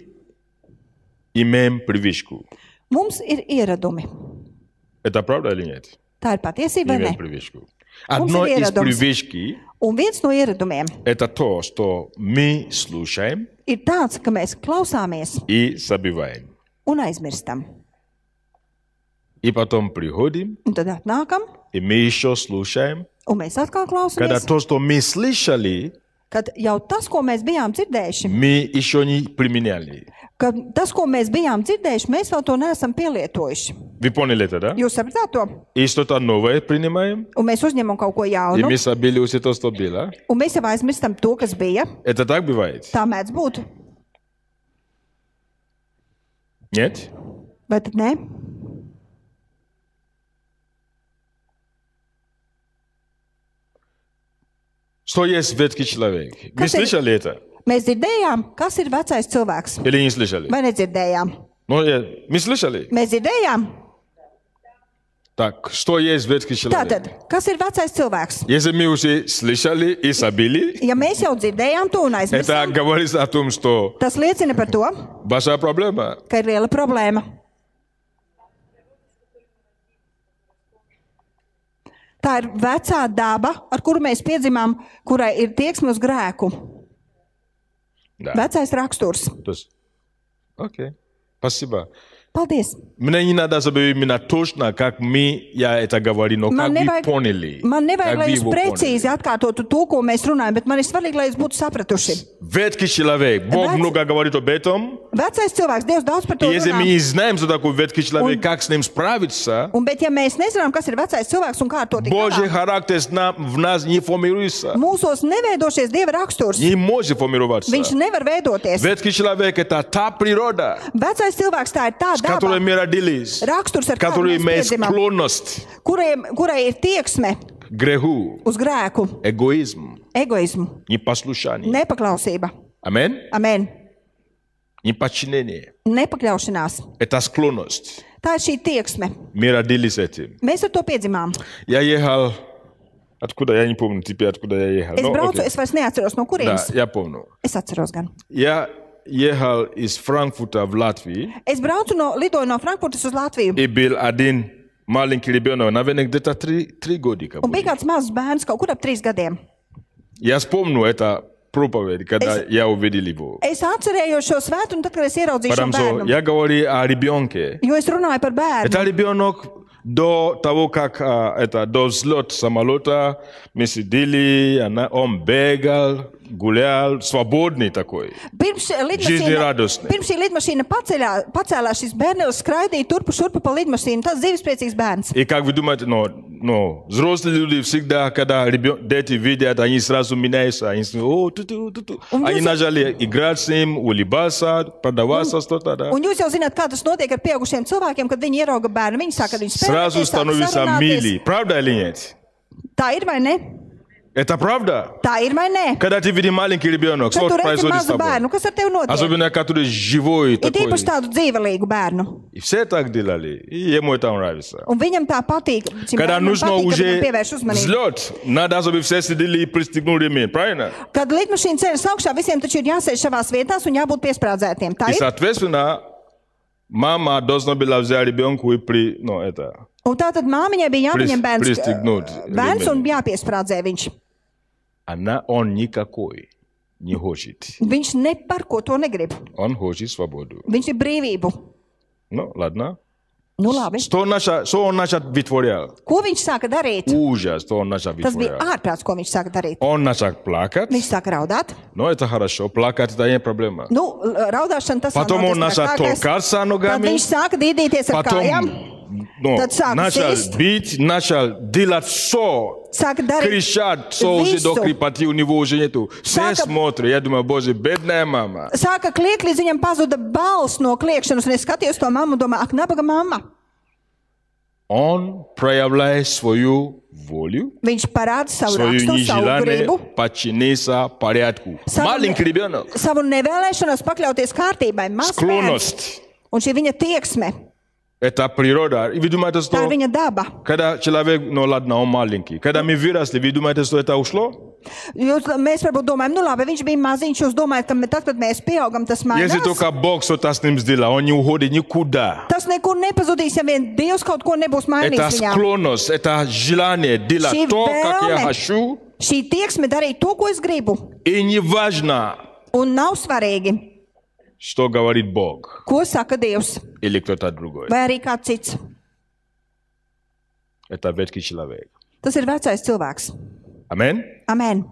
имеем привычку. Mums ir ieradumi. Это правда или нет? Tā ir patiesība, vai Имеем ne? привычку. Одно из привычки Un viens no ieradumiem это то, что мы слушаем ir tāds, ka mēs klausāmies и забываем. un aizmirstam. И потом приходим, Un tad atnākam, и мы еще слушаем. un mēs atkal Когда klausāmies, то, что мы слышали, kad jau tas, ko mēs bijām dzirdējuši, мы еще не применяли. ka tas, ko mēs bijām dzirdējuši, mēs vēl to neesam pielietojuši. Вы поняли это, да? Jūs sapratāt to? И что-то новое принимаем, Un mēs uzņemam kaut ko и jaunu, мы забыли уже то, что было. un mēs jau aizmirstam to, kas bija. Это так бывает? Tā mēdz būt. Нет? Vai tad ne? Что есть ветхий человек? Мы Как это? слышали это? Mēs dzirdējām, kas ir vecais cilvēks. Или не слышали? Vai nedzirdējām? Ну, мы слышали. Mēs dzirdējām. Так, что есть ветхий человек? Tātad, kas ir vecais cilvēks? Если мы уже слышали и забили, Ja mēs jau dzirdējām to un это aizmirsām, говорит о том, что tas liecina par to, большая проблема. ka ir liela problēma. Tā ir vecā daba, ar kuru mēs piedzimām, kurai ir tieksme uz grēku. Да. Vecais raksturs. То есть, окей, спасибо. Paldies! Мне не надо, чтобы именно точно, как мы, я это говорю, но как вы поняли. Man nevajag, Как lai вы jūs его precīzi поняли. atkārtotu to, ko mēs runājam, bet man ir svarīgi, lai jūs būtu sapratuši. Ветхий человек. Бог Вец- много говорит об этом. Vecais cilvēks, Dievs daudz par to И если мы runā. не знаем, что такое ветхий человек, Un- как с ним справиться, Bet ja mēs nezinām, kas ir vecais cilvēks un kā ar to tikt Божий galā, характер в нас не формируется. mūsos neveidošies Dieva raksturs. Не может формироваться. Viņš nevar veidoties. Ветхий человек – это та природа, Vecais cilvēks tā ir tā с которой daba, мы родились, raksturs, ar kādu которой mēs имеет piedzimām, склонность kurai ir tieksme к греху, uz grēku, эгоизм, egoismu, непослушание. nepaklausība. Amen? Amen. Неподчинение. Nepakļaušanās. Это склонность. Tā ir šī tieksme. Мы родились этим. Mēs ar to piedzimām. Я ехал... Откуда? Я не помню теперь, откуда я ехал. Es Ну, braucu, окей. es vairs neatceros, no Да, kurienes. я помню. Es atceros gan. Я ехал из Франкфурта в Латвию Es braucu lidoju no Frankfurtas uz Latviju. и был один маленький ребенок, наверное, где-то 3 годика. Un был. bija kāds mazs bērns, kaut kur ap 3 gadiem. Я вспомню это проповедь, когда я увидел его. Es atcerējos šo svētdienu, tad, kad es ieraudzīju šo Потому что bērnu. я говорю о ребенке. Jo es runāju par bērnu. Это ребенок до того, как до взлета самолета мы сидели, он бегал, гулял, свободный такой. Pirms Жизнерадостный. šī lidmašīna pacēlās, šis bērns skraidīja turpu šurpu pa lidmašīnu. Tas dzīvespriecīgs bērns. И как вы думаете, взрослые люди всегда, когда дети видят, они сразу меняются, они они начали играть с ним, улыбаться, продаваться что-то, да. Un jūs jau zināt, kā tas notiek ar pieaugušiem cilvēkiem, kad viņi ierauga bērnu. Viņi saka, ka viņi Сразу spēlēties, sāk становится sarunāties. милый. Правда или нет? Tā ir vai ne? Это правда. Tā ir vai ne? Когда ты видишь маленький ребенок, Kad что tu redzi происходит с mazu тобой? bērnu, kas ar tevi notiek? Особенно, который живой Ir такой. īpaši tādu dzīvelīgu bērnu. И все так делали. И ему это нравится. Un viņam tā patīk. Šim Когда bērnam нужно patīk, ka уже viņam pievērš uzmanību. взлет, надо, чтобы все сидели и пристегнули ремень. Правильно? Kad lidmašīna ceļas augšā, visiem taču ir jāsēž savās vietās un jābūt piesprādzētiem. Tā И, ir. соответственно, мама должна была взять ребенку и Un tā tad māmiņai bija jāpaņem Pристегнуть bērns ремень. un jāpiesprādzē viņš. Он никакой не хочет. Viņš ne par ko to negrib. Он хочет свободу. Viņš ir brīvību. Ну, ладно. Nu labi. Что он начал вытворял? Ko viņš sāka darīt? Ужас, что он начал Tas bija вытворять. ārprāts, ko viņš sāka darīt. Он начал плакать. Viņš sāka raudāt. Но это хорошо. Плакать это не проблема. Nu, raudāšana tas Потом nav он tas начал trakākais. толкаться Tad ногами. viņš sāka dīdīties ar Потом kājām, Tad sāka начал sist. бить, начал делать все. sāka darīt Кричать, все уже до visu. крепоти у него уже нету. Все Sāka- смотрят. Я думаю, боже, бедная мама. Sāka kliegt, līdz viņam pazuda balss no kliegšanas, un es skatījos to mammu un domāju, ak, nabaga mamma. Он проявляет свою волю, Viņš parāda savu свою raksturu, savu нежелание gribu, подчиниться порядку. savu, Маленький ребенок. savu nevēlēšanos pakļauties kārtībai. Mazs bērns. Склонность. Un šī viņa tieksme, Это природа. И вы думаете, tā ir что viņa daba. когда человек, ладно, он маленький, когда мы выросли, вы думаете, что это ушло? Mēs varbūt domājam, nu labi, viņš bija maziņš, jūs domājat, ka tad, kad mēs pieaugam, tas Если mainās. только Бог что-то с ним сделал, он не уходит никуда. Tas nekur nepazudīs, ja vien Dievs kaut ko nebūs Это mainījis viņā. склонность, это желание делать Šī то, как я vēlme. хочу. Šī tieksme darīt to, ko es gribu. И не важно, Un nav svarīgi, что говорит Бог ko saka Dievs или кто-то другой. vai arī kāds cits. Это ветхий человек. Tas ir vecais cilvēks. Amen? Amen.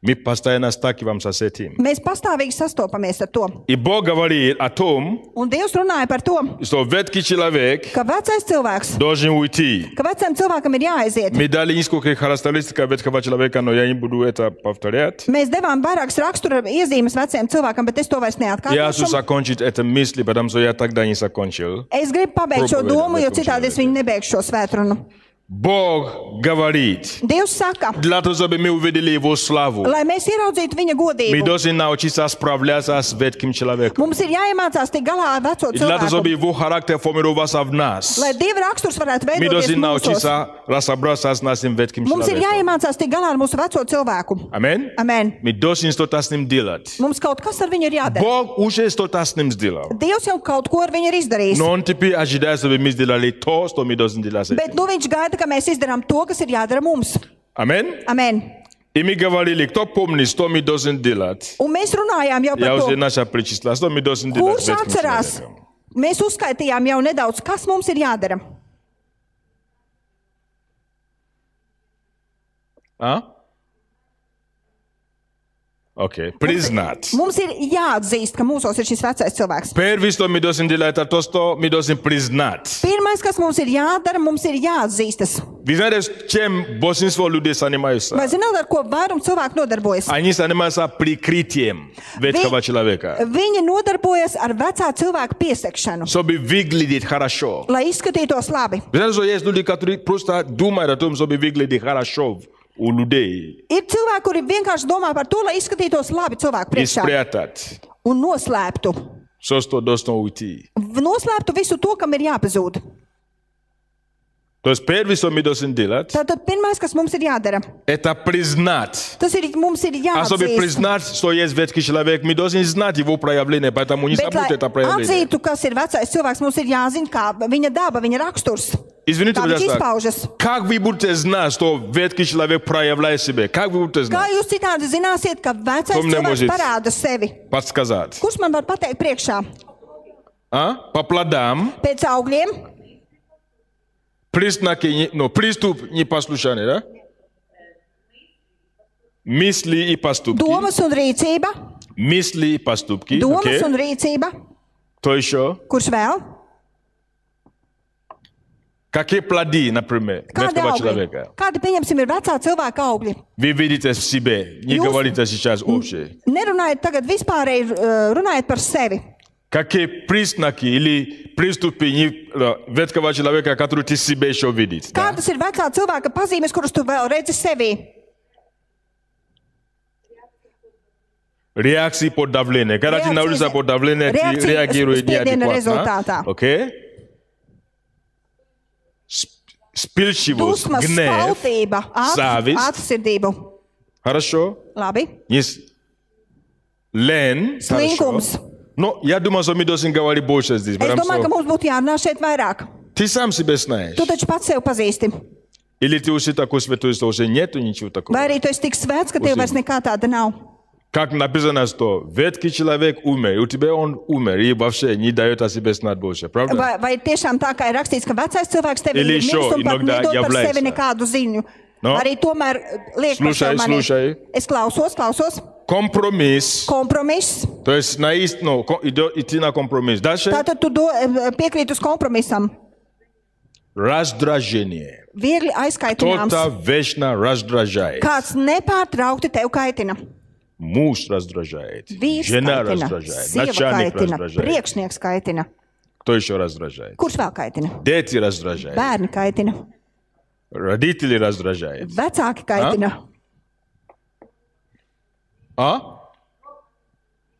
Мы постоянно сталкиваемся с этим. Mēs pastāvīgi sastopamies ar to. И Бог говорит о том, Un Dievs runāja par to, что ветхий человек ka vecais cilvēks, должен уйти. ka vecam cilvēkam ir jāaiziet. Мы дали несколько характеристик ветхого человека, но я не буду это повторять. Mēs devām vairākas rakstura iezīmes vecajam cilvēkam, bet es to vairs Я хочу neatkārtošu. закончить это мысли, потому что я тогда не закончил. Es gribu pabeigt šo Propavēdam, domu, jo laikam, citādi es šajā viņu nebeigšu šo svētrunu. Бог говорит, Dievs saka, для того, чтобы мы увидели Его славу, lai mēs ieraudzītu viņa мы godību, должны научиться справляться с ветхим человеком. mums ir jāiemācās tik galā ar veco И для того, чтобы cilvēku, Его характер формировался в нас, lai Dieva raksturs varētu мы veidoties должны mūsos. научиться разобраться с нашим ветхим Mums ir человеком. jāiemācās tik galā ar mūsu veco cilvēku. Аминь. Amen. Мы должны что-то с ним делать. Mums kaut kas ar viņu ir jādara. Бог уже что-то с ним сделал. Dievs jau kaut ko ar viņu ir izdarījis. Но Он теперь ожидает, чтобы мы сделали то, что мы должны делать. Bet nu viņš gaida, ka mēs izdarām to, kas ir jādara mums. Аминь. Amen. И мы говорили, кто помнит, что мы должны делать? Un mēs runājām jau Я par уже to, начал перечислять, что мы должны делать с kurš ветхим atcerās. человеком. Mēs uzskaitījām jau nedaudz, kas mums ir jādara. А? Окей. Признать. Mums ir jāatzīst, ka mūsos ir šis vecais cilvēks. Первое, что мы должны делать, это то, что мы должны признать. Pirmais, kas mums ir jādara, mums ir jāatzīstas. Вы знаете, чем большинство людей занимаются? Vai zināt, ar ko vairums cilvēku nodarbojas? Они занимаются прикрытием ветхого человека, Viņi nodarbojas ar vecā cilvēka piesakšanu, чтобы выглядеть хорошо. lai izskatītos labi. Вы знаете, что есть люди, которые просто думают о том, чтобы выглядеть хорошо у людей Ir cilvēki, kuri vienkārši domā par to, lai izskatītos labi cilvēku и priekšā спрятать un noslēptu. все, что должно уйти. Noslēptu visu to, kam ir jāpazūd. То есть первое, что мы должны делать, Tātad pirmais, kas mums ir jādara, это признать. tas ir mums ir А чтобы jāatzīst. признать, что есть ветхий человек, мы должны знать его проявление, поэтому не Bet, lai забудьте это проявление. atzītu, kas ir vecais cilvēks, mums ir jāzina, kā viņa daba, viņa raksturs. Извините, Kā viņš пожалуйста, izpaužas. как вы будете знать, что ветхий человек проявляет себя? Как вы будете Kā знать? jūs citādi zināsiet, ka vecais Ko man cilvēks nemôžete parāda sevi? Подсказать. Kurš man var pateikt priekšā? А? По плодам. Pēc augļiem, Признаки, приступ непослушания, да? Мысли и поступки. domas un rīcība, Мысли и поступки. domas Окей. un rīcība, Кто еще? kurš vēl? Какие плоды, например, Kādi ветхого augļi? человека? Kādi, pieņemsim, ir vecā cilvēka augļi? Вы видите в себе, не Jūs- говорите сейчас общее. Nerunājiet tagad vispārēji, runājiet par sevi. Какие признаки или приступы ветхого человека, которые ты себе еще видишь? Да? Kādas ir vecā cilvēka pazīmes, kuras tu vēl redzi sevī? Реакции под давлением. Когда ты Реакции- находишься под давлением, ты реакции реагируешь спиедения результата. неадекватно. Окей? Вспыльчивость, Dusmas, гнев. skautība, Savist. atsirdību. Хорошо? Labi. Есть лень. Slinkums. Хорошо. Но я думаю, что мы должны говорить больше здесь. Es Потому domāju, ka что mums būtu jārunā šeit vairāk. ты сам себя знаешь. Tu taču pats sev pazīsti. Или ты уже такой святой, что уже нету ничего такого. Vai arī tu esi tik svēts, ka tev vairs nekā tāda nav? Как написано, что ветхий человек умер, и у тебя он умер, и вообще не дает о себе знать больше. Правда? Vai tiešām tā kā ir rakstīts, ka vecais cilvēks tev Или ir еще miris un pat иногда nedod par является. sevi nekādu ziņu? No? Arī tomēr liek par Слушай, sev mani. слушай. Es klausos. Компромисс. Kompromiss. То есть идти на компромисс. Дальше Tātad tu piekrīt uz kompromisam. раздражение. Viegli aizkaitināms. Кто-то вечно раздражает. Kāds nepārtraukti tev kaitina. Муж раздражает. Vīrs Жена kaitina, раздражает. sieva Начальник kaitina, раздражает. priekšnieks kaitina. Кто еще раздражает? Kurš vēl kaitina? Дети раздражают. Bērni kaitina, Родители раздражают. vecāki kaitina, А?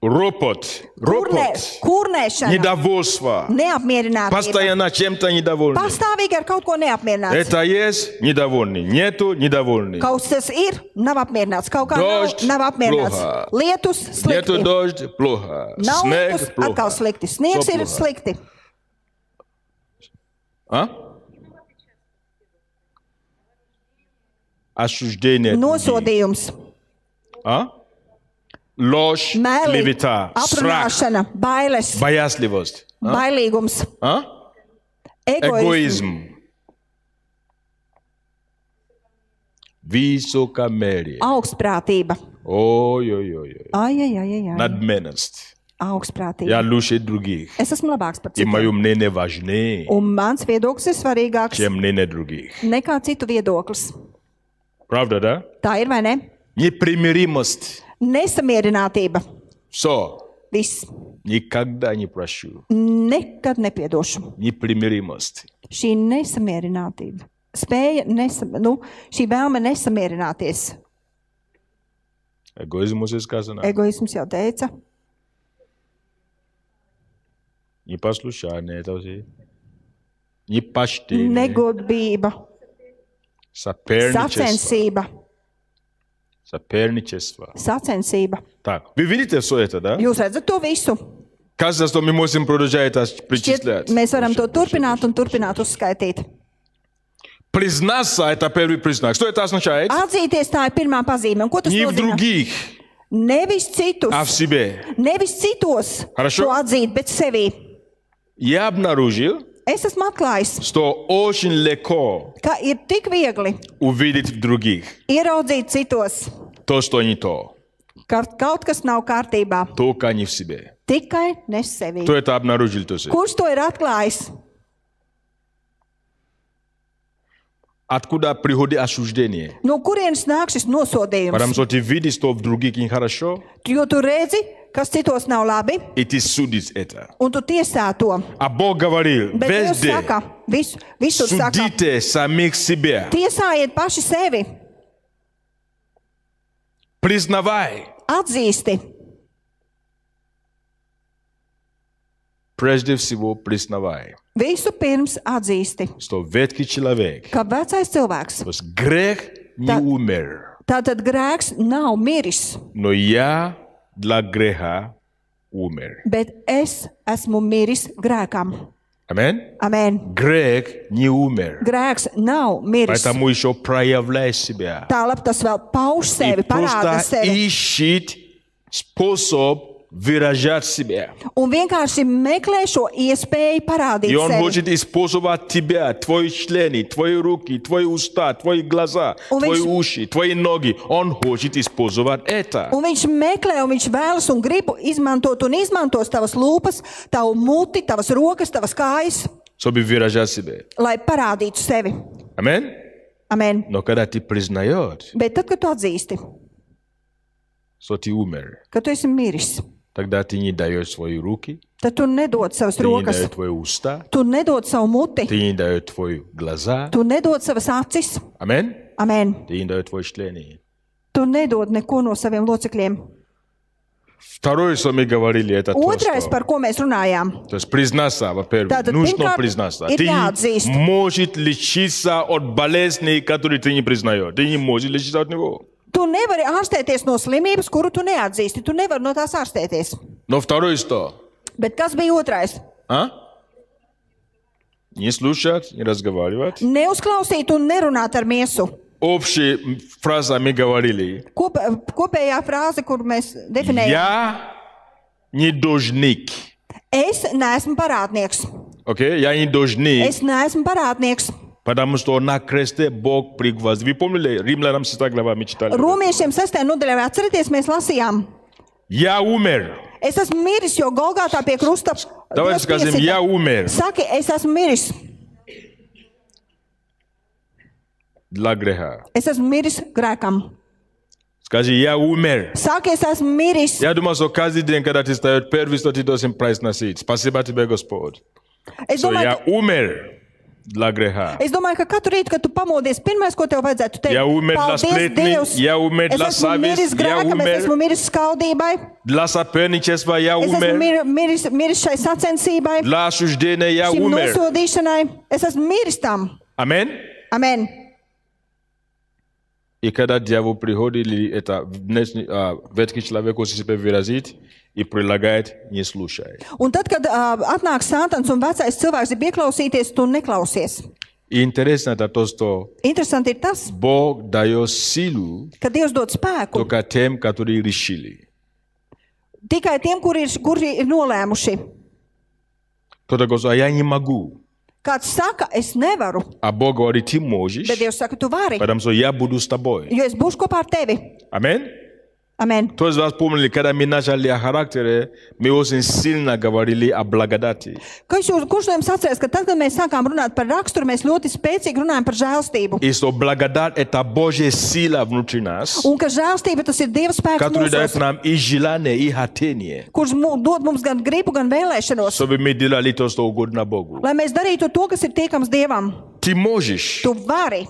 Ропот. kurnēšana, Недовольство. neapmierinātība. Постоянно чем-то недовольны. Pastāvīgi ar kaut ko neapmierināts. Это есть недовольный. Нету недовольный. Kaut kas ir, nav apmierināts. Kaut kā Дождь, nav apmierināts. плохо. Lietus Нету slikti. дождь, плохо. Nav Снег, lietus, плохо. atkal slikti. Sniegs Всё ir плохо. slikti. А? Осуждение других. Nosodījums, А? Ложь, meli, клевета, страх, aprunāšana, bailes, боязливость. bailīgums, А? egoisms, Эгоизм. Высокомерие. augstprātība. Ой-ой-ой. Ai. Надменность. Augstprātība. Я лучше других. Es esmu labāks par И citiem. мое мнение важнее, Un mans viedoklis ir svarīgāks чем мнение других. nekā citu viedoklis. Правда, да? Tā ir vai ne? Непримиримость. Nesamierinātība. Все. Viss. Никогда не прощу. Nekad nepiedošu. Непримиримость. Šī nesamierinātība. spēja, šī vēlme nesamierināties. Эгоизмус и сказано. Egoisms jau teica. Непослушание это все. Непочтение. Negodbība, Соперничество. sacensība. Sacensība. Так, вы видите все это, да? Jūs redzat to visu? Кажется, что мы можем продолжать это Šķiet, перечислять. mēs varam to turpināt un turpināt uzskaitīt. Признаться – это первый признак. Что это означает? Atzīties tā ir pirmā pazīme. Un ko tas Не в nozīmē? других, Nevis citus, а в себе. nevis citos Хорошо. to atzīt, bet sevi. Я обнаружил, Es esmu atklājis, что очень легко ka ir tik viegli увидеть в других ieraudzīt citos, то, что не то, ka kaut kas nav kārtībā. только не в себе. Tikai ne sevi. Кто это обнаружил тоже? Kurš to ir atklājis? Откуда приходит осуждение? No kurienes nāk šis nosodījums? Потому что ты видишь, что в других нехорошо, Jo tu redzi, kas citos nav labi, и ты судишь это. un tu tiesā to. А Бог говорил, Bet Dievs везде saka, visur saka, судите самих себя. tiesājiet paši sevi, Признавай. atzīsti. Прежде всего, признавай, Visu pirms atzīsti, что ветхий человек, ka vecais cilvēks. то есть грех не Да. умер, Tātad grēks nav miris, но я для греха умер. bet es esmu miris grēkam. Аминь? Amen. Грех не умер, Grēks nav miris. поэтому еще проявляй себя. Tālāk tas vēl pauž И sevi, parāda просто sevi. ищет способ выражать себя. Un vienkārši meklē šo iespēju parādīt И он sevi. хочет использовать тебя, твои члены, твои руки, твои уста, твои глаза, Он твои ведь- уши, твои ноги. Он хочет использовать это. Un viņš meklē, un viņš vēlas un grib izmantot un izmantos tavas lūpas, tavu muti, tavas rokas, tavas kājas, Чтобы выражать себя. lai parādītu sevi. Аминь? Amen. Но когда ты признаешь, Bet tad, kad tu atzīsti, что ты умер, ka tu esi miris, тогда ты не даешь свои руки, tad tu nedod savas ты не rokas, даешь твои уста, tu nedod savu muti, ты не даешь твои глаза. tu nedod savas acis. Аминь? Amen. Ты не даешь твои члены. Tu nedod neko no saviem locekļiem. Второе, что мы говорили, это то, Otrais, что... par ko mēs runājām, То есть признаться, во-первых, Да, нужно pirmkārt, признаться. ir Ты jāatzīst. можешь лечиться от болезней, которые ты не признаешь. Ты не можешь лечиться от него. tu nevari ārstēties no slimības, kuru tu neatzīsti. Tu nevari no tās ārstēties. Но второе что? Bet kas bija otrais? А? Не слушать, не разговаривать. Neuzklausīt un nerunāt ar miesu. Общая фраза мы говорили. Kopējā frāze, kur mēs definējam, Я не должник. es neesmu parādnieks. Окей? Я не должник. Es neesmu parādnieks. Потому что на кресте Бог пригвоздил. Вы помнили? Римлянам 6 глава мы читали. Romiešiem 6. nodaļā, atcerieties, mēs lasījām. Я умер. Es esmu miris, jo Golgātā pie krusta. Давайте Dievs скажем, piesita. я умер. Saki, es esmu miris. Для греха. Es esmu miris grēkam. Скажи, я умер. Saki, es esmu miris. Я думаю, что каждый день, когда ты встаешь, первый, что ты должен произносить. Спасибо тебе, Господь. Es Что domāju, я умер для греха. ka katru rītu, kad tu pamodies, pirmais, ko tev vajadzētu teikt, Ja umēr dla paldies spletni, Dievs. ja umēr Es dla esmu savas, miris ja grēkam, umēr- es esmu miris skaudībai, Для соперничества я es esmu умер. miris šai sacensībai, Для осуждения я šim умер. nosodīšanai. Es esmu miris tam. Аминь. Amen. И когда дьявол приходит, или это ветхий человек aussi себя выразить, и предлагает, не слушай. Un tad, kad atnāk Sātans un vecais cilvēks ir ieklausīties, tu neklausies. И интересно это то, что Interesanti ir tas, Бог дает силу ka Dievs dod spēku только тем, которые решили. tikai tiem, kuri ir nolēmuši. Кто-то говорит, а я не могу. Kāds saka, es nevaru, А Бог говорит, ты можешь, bet Dievs saka, tu vari, потому что я буду с тобой. jo es būšu kopā ar tevi. Аминь. Amen. Кто из вас помнили, когда мы начали о характере, мы очень сильно говорили о благодати. Kurš no jums atceras, ka tad, kad mēs sākām runāt par raksturu, mēs ļoti spēcīgi runājam par žēlstību. И что благодать – это Божья сила внутри нас, Un ka žēlstība tas ir Dieva spēks который дает mūsos, нам и желание, и хотение, kurš dod mums gan gribu, gan vēlēšanos, чтобы мы делали то, что угодно Богу. lai mēs darītu to, kas ir tiekams Dievam. Ты можешь. Tu vari.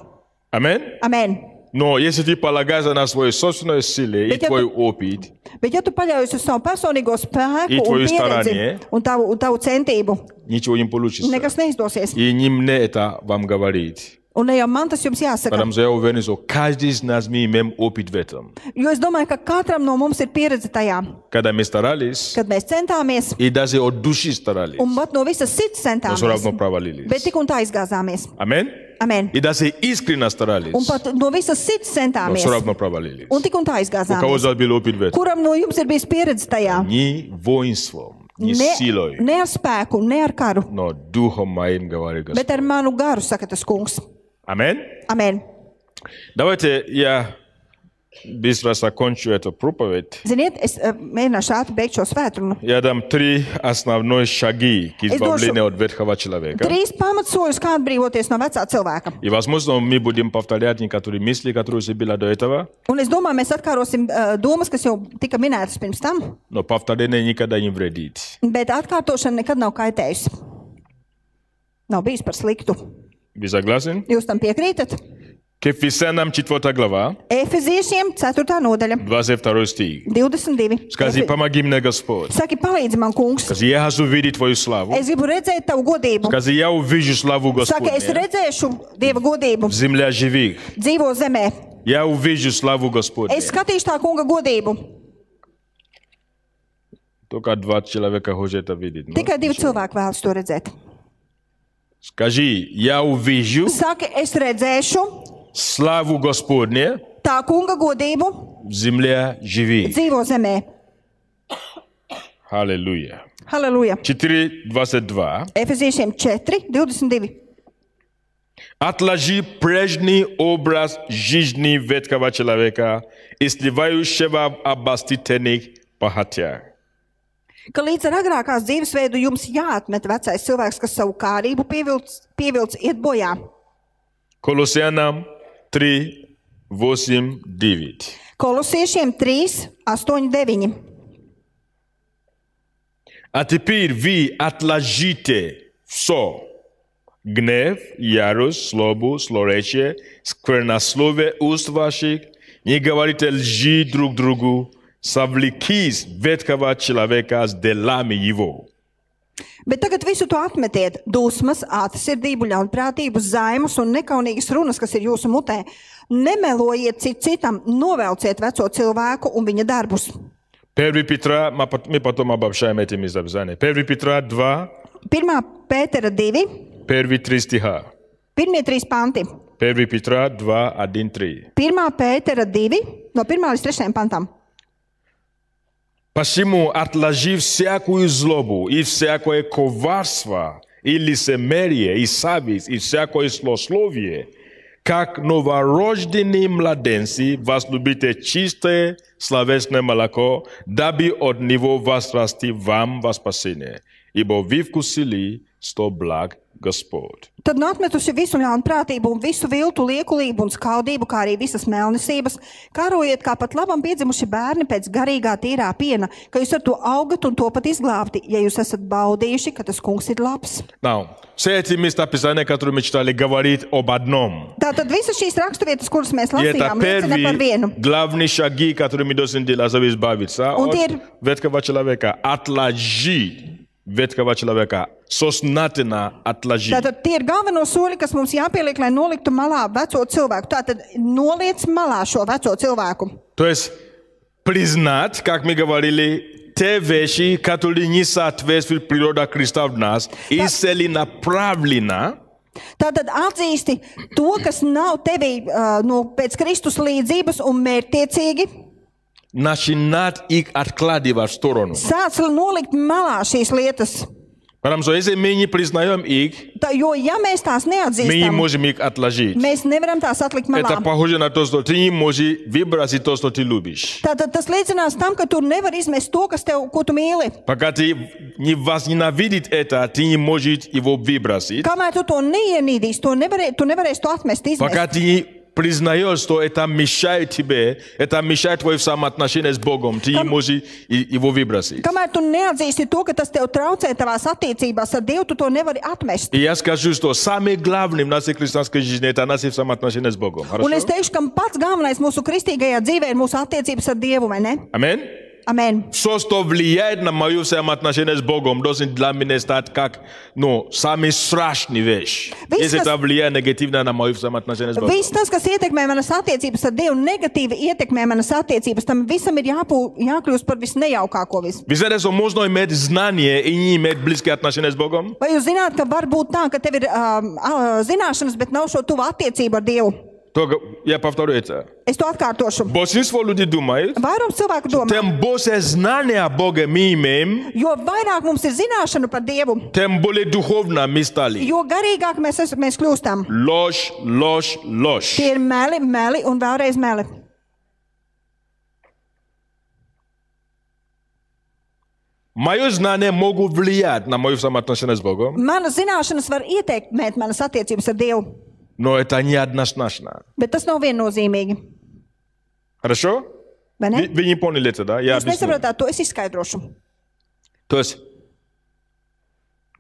Amen? Amen. Но если ты полагаешься на своей собственной силе и твой опыт, Bet ja tu paļaujies uz savu personīgo spēku I un tvoju pieredzi staranie. un tavu centību, ничего не получится. nekas neizdosies. И не мне это вам говорить. Un ne jau man tas jums jāsaka. Потому что я уверен, что каждый из нас мы имеем опыт в этом. Jo es domāju, ka katram no mums ir pieredze tajā, Когда мы старались, kad mēs centāmies и даже от души старались, un pat no visas sirds но все равно centāmies, провалились. bet tik un tā izgāzāmies. Amen? Amen. И даже искренне старались, Un pat no visas sirds но centāmies, все равно провалились. un tik un tā У кого izgāzāmies. из вас был опыт в этом? Kuram no jums ir bijis pieredze tajā? Не воинством, не Ne, силой, ne ar spēku, ne ar karu, но духом моим, говорит Господь. bet ar manu garu, saka tas kungs. Amen? Amen. Давайте я быстро закончу эту проповедь. Ziniet, es mēģināšu ātri beigt šo svētkrunu. Я дам 3 основные шаги к избавлению от ветхого человека. 3 pamatsoļus, kā atbrīvoties no vecā cilvēka. И, возможно, мы будем повторять некоторые мысли, которые уже были до этого, Un es domāju, mēs atkārosim domas, kas jau tika minētas pirms tam, но повторение никогда не вредит. bet atkārtošana nekad nav kaitējusi. Nav bijis par sliktu. Вы согласны? Jūs tam piekrītat? К Ефесянам 4 глава, Efeziešiem 4. nodaļa, 22 стих. 22. Скажи, помоги мне, Господь. Saki, palīdzi man, kungs. Скажи, я хочу видеть Твою славу. Es gribu redzēt tavu godību. Скажи, я увижу славу Saki, es Господню redzēšu Dieva godību. в земле живых. Dzīvo zemē. Я увижу славу Господню. Es skatīšu tā kunga godību. Только 2 человека хотят это видеть. но Tikai 2 ничего. cilvēki vēlas to redzēt. Скажи, я увижу Saki, es redzēšu славу Господню tā kunga godību в земле живых. dzīvo zemē. Аллилуйя. Halleluja. 4:22. Efeziešiem 4, 22. Отложи прежний образ жизни ветхого человека и сливающего в обостительных похотях. Ka līdz ar agrākās dzīvesveidu jums jāatmet vecais cilvēks, kas savu kārību pievilc iet bojā. Колоссянам 3:8-9. Kolosiešiem 3, 8, 9. А теперь вы отложите все. Гнев, ярость, злобу, злоречие, сквернословие уст ваших, не говорите лжи друг другу, совлекись ветхого человека с делами его. Bet tagad visu to atmetiet - dusmas, ātrsirdību, ļaunprātību, zaimus un nekaunīgas runas, kas ir jūsu mutē. Nemelojiet citam, novelciet veco cilvēku un viņa darbus. 1 Петра, мы потом обобщаем эти места Писания. 1 Петра 2, 1. Pētera 2, первые 3 стиха. pirmie 3 panti. 1 Петра 2, 1, 3. 1. Pētera 2, no 1. līdz 3. pantam. Посему, отложив всякую злобу и всякое коварство, и лицемерие, и зависть, и всякое злословие, как новорожденные младенцы, возлюбите чистое словесное молоко, дабы от него возрасти вам во спасение. Ибо вы вкусили, что благ Господь. Tad nu atmetuši visu ļaunprātību un visu viltu, liekulību un skaudību, kā arī visas melnesības, karojiet kā pat labam piedzimuši bērni pēc garīgā tīrā piena, ka jūs ar to augat un to pat izglābti, ja jūs esat baudījuši, ka tas kungs ir labs. Now, все эти места Писания, которые мы читали, говорит об одном. Tātad visas šīs raksturvietas, kuras mēs И это lasījām, liecina par vienu. первые главные шаги, которые мы должны делать, чтобы избавиться Он от теперь- ветхого человека. Отложить ветхого человека. Сознательно отложить. Tātad tie ir galveno soļi, kas mums jāpieliek, lai noliktu malā veco cilvēku. Tātad noliec malā šo veco cilvēku. То есть признать, как мы говорили, те вещи, которые не соответствуют природе Христа в нас, и целенаправленно Tātad atzīsti to, kas nav tevī pēc Kristus līdzības un mērķtiecīgi, начинать их откладывать в сторону. sāc nolikt malā šīs lietas. Потому что если мы не признаем их, Jo, ja mēs tās мы не neatzīstam, можем их отложить. mēs nevaram tās atlikt Это malā. похоже на то, что ты не можешь выбросить то, что ты любишь. Tātad tas liecinās tam, ka tu nevari izmest to, ko tu mīli. Пока ты не возненавидишь это, ты не можешь его выбросить. Kamēr tu to neienīdīsi, tu nevarēsi to atmest, izmest. Пока ты не признаешь, что это мешает тебе, это мешает твои взаимоотношения с Богом, ты не можешь его выбросить. Kamēr tu neatzīsti to, ka tas tev traucē tavās attiecībās ar Dievu, tu to nevari atmest. И я скажу, что самое главное в нашей христианской жизни это наши взаимоотношения с Богом. Un es Хорошо? teikšu, ka pats galvenais mūsu kristīgajā dzīvē ir mūsu attiecības ar Dievu, vai ne? Аминь. Amen. Все, что влияет на мое взаимоотношение с Богом, должен для меня стать как, самая страшная вещь. Viss, Если kas- это влияет негативно на мое взаимоотношение с Богом. Viss tas, kas ietekmē manas attiecības ar Dievu, negatīvi ietekmē manas attiecības, tam visam ir jākļūst par visnejaukāko visu. Вы знаете, что можно иметь знания и не иметь близкие отношения с Богом? Vai jūs zināt, ka var būt tā, ka tev ir zināšanas, bet nav šo tuvu attiecību ar Dievu? Только я повторю это. Es to atkārtošu. Большинство людей думают, Vairums cilvēku domā, тем больше знания о Боге мы имеем, jo vairāk mums ir zināšanu par Dievu, тем более духовно мы стали. jo garīgāk mēs kļūstam. Ложь, ложь, ложь. Tie ir meli, meli un vēlreiz meli. Мое знание могут влиять на мое взаимоотношение с Богом, Manas zināšanas var ietekmēt manas attiecības ar Dievu, но это не однозначно. bet tas nav viennozīmīgi. Хорошо? Vai ne? Вы не поняли это, да? Я Jūs объясню. nesaprotat, to es izskaidrošu. То есть,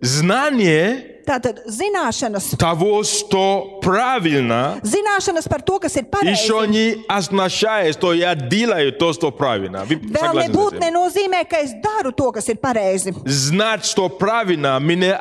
знание Tātad zināšanas, того, что правильно, zināšanas par to, kas ir pareizi, еще не означает, что я делаю то, что правильно. Вы vēl согласны с nebūtu этим? nenozīmē, ka es daru to, kas ir pareizi. Знать, что правильно, меня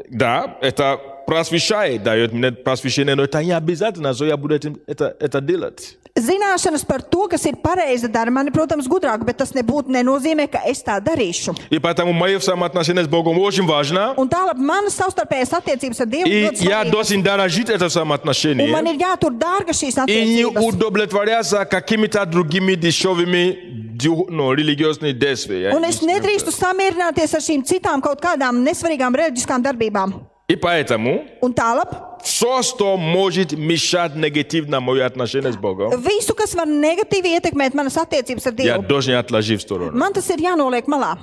да, это просвещает, дает мне просвещение, но это не обязательно, что я буду это делать. Zināšanas par to, kas ir pareizi, dara mani, protams, gudrāk, bet tas nebūtu nenozīmē, ka es tā darīšu. И поэтому мое взаимоотношение с Богом очень важно, Un tālāk manas savstarpējās attiecības ar Dievu и ļoti я svarīgas. должен дорожить это Un man взаимоотношение ir jātur dārga šīs и не attiecības. удовлетворяться какими-то другими дешевыми религиозными действиями. Un es nedrīkstu samierināties ar šīm citām kaut kādām nesvarīgām reliģiskām darbībām. И поэтому Un tālāk, все, что может мешать негативно мое отношение с Богом, visu, kas var negatīvi ietekmēt manas attiecības ar я Dievu, должен отложить в сторону. man tas ir jānoliek malā.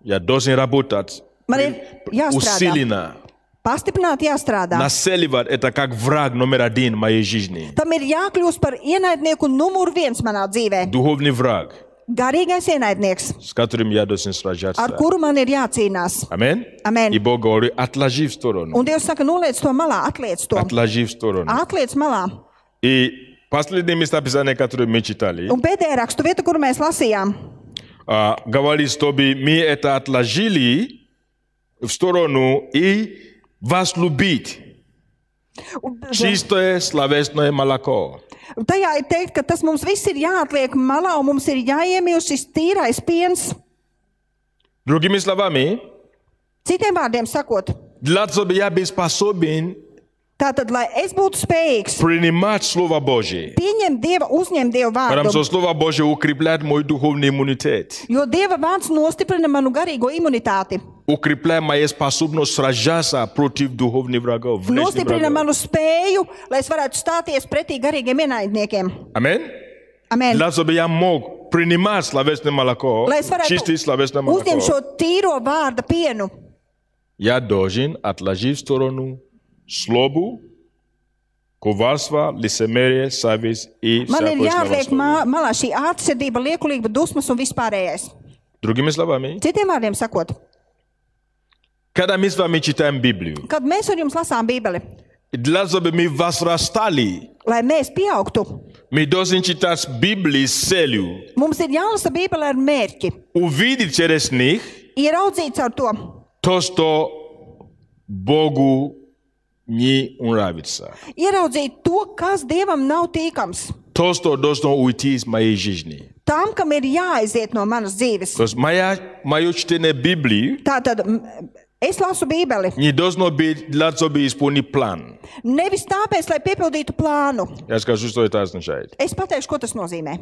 Я должен работать Man ir jāstrādā. усиленно, Pastiprināt jāstrādā. населивать это как враг номер один в моей жизни. Tam ir jākļūst par ienaidnieku numur viens manā dzīvē. Духовный враг, Garīgais ienaidnieks, с которым я должен сражаться. ar kuru man ir jācīnās. Аминь. Amen. И Бог говорит, отложи в сторону. Un Dievs saka, noliec to malā, atliec to. Отложи в сторону. Atliec malā. И последнее местописание, которое мы читали, Un pēdējā rakstu vieta, kuru mēs lasījām, говорит, чтобы мы это отложили в сторону и возлюбить чистое словесное молоко. tajā ir teikt, ka tas mums viss ir jāatliek malā un mums ir jāiemīl šis tīrais piens. Другими словами, Citiem vārdiem sakot, для того, чтобы я был способен tātad, lai es būtu spējīgs принимать Слово Божье, pieņemt Dieva, uzņemt Dieva потому что vārdu, Слово Божье укрепляет мой духовный иммунитет, jo Dieva vārds nostiprina manu garīgo imunitāti, укрепляет мою способность сражаться против духовных врагов, внешних nostiprina врагов. manu spēju, lai es varētu stāties pretī garīgiem ienaidniekiem. Аминь. Amen. Для того, чтобы я мог принимать словесное молоко, Lai es чистое varētu словесное uzņemt šo молоко, tīro vārda pienu, я должен отложить в сторону злобу, коварство, лицемерие, зависть и man ir всякое jāatliek словословие. malā šī ātrsirdība, liekulība, dusmas un vispārējais. Другими словами, Citiem vārdiem sakot, когда мы с вами читаем Библию, kad mēs ar jums lasām Bībeli, для того, чтобы мы возрастали, lai mēs pieaugtu, мы должны читать Библию с целью mums ir jālasa Bībele ar mērķi, увидеть через них ieraudzīt caur to, то, что Богу не нравится. ieraudzīt to, kas Dievam nav tīkams. То, что должно уйти из моей жизни. Tam, kam ir jāaiziet no manas dzīves. То есть мое чтение Библии Tātad es lasu Bībeli не должно быть для того, чтобы исполнить план. nevis tāpēc, lai piepildītu plānu. Я скажу, что это означает. Es pateikšu, ko tas nozīmē.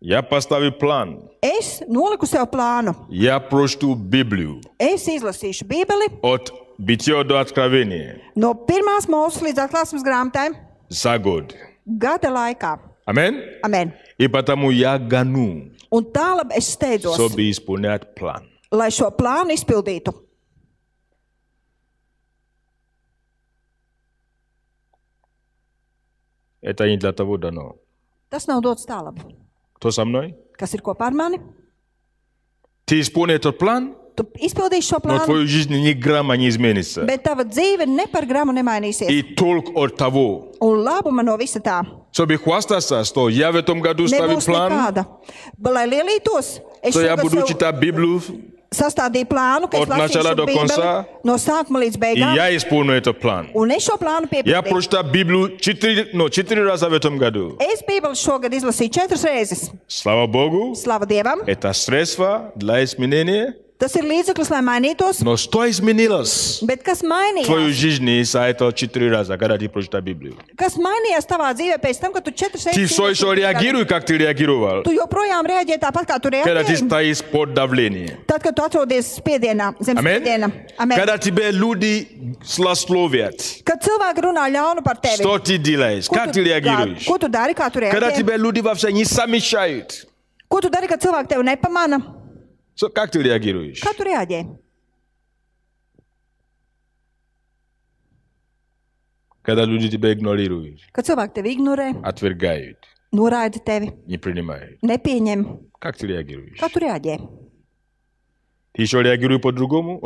Я поставил план. Es noliku sev plānu. Я прочту Библию Es izlasīšu Bībeli от Бытия до Откровения no 1. mūzes līdz atklāsmes grāmatai за год. gada laikā. Аминь. Amen. И потому я гону, Un tālāk es steidzos, чтобы исполнять план. lai šo plānu izpildītu. Это не для того дано. Tas nav dots tālāk. Кто со мной? Kas ir kopā ar mani? Ты исполни этот план, Tu izpildīsi šo но plānu, твою жизнь ни грамма не изменится. bet tava dzīve ne par gramu nemainīsies. И толк от того. Un labuma no visa tā Чтобы хвастаться, что я в этом году ставил nebūs план, nekāda. Lai lielītos, es что я šogad буду sev читать Библию, sastādīju plānu, ka es От начала lasīšu до конца. Bībeli no sākuma līdz и beigām, я исполню этот план. un es šo plānu Я piepildīju. прочитал Библию 4 раза в этом году. Es Bībeli šogad izlasīju 4 reizes. Слава Богу, Slava Dievam! это средство для изменения. Tas ir līdzeklis, lai mainītos, Но что изменилось bet kas в твоей mainījās? жизни за это 4 раза, когда ты прочитал Библию? Kas mainījās tavā dzīvē pēc tam, kad tu 4 Ты reizes все еще izlasīji Bībeli? реагируй, как ты реагировал, Tu joprojām reaģē tāpat, kā tu когда ты reaģēji. стоишь под давлением. Tad, kad tu atrodies spiedienā, zem Amen? spiediena. Amen. Когда тебе люди злословят, Kad cilvēki runā ļaunu par tevi, что ты делаешь, как ты реагируешь? ko tu dari, kā tu Когда reaģē? тебя люди вообще не замечают, Ko tu dari, kad cilvēki tevi nepamana? как ты реагируешь? Kā tu reaģē? Когда люди тебя игнорируют, Kad cilvēki tevi ignorē, отвергают, noraida tevi, не принимают, nepieņem, как ты реагируешь? kā tu reaģē? Ты еще реагируешь по-другому,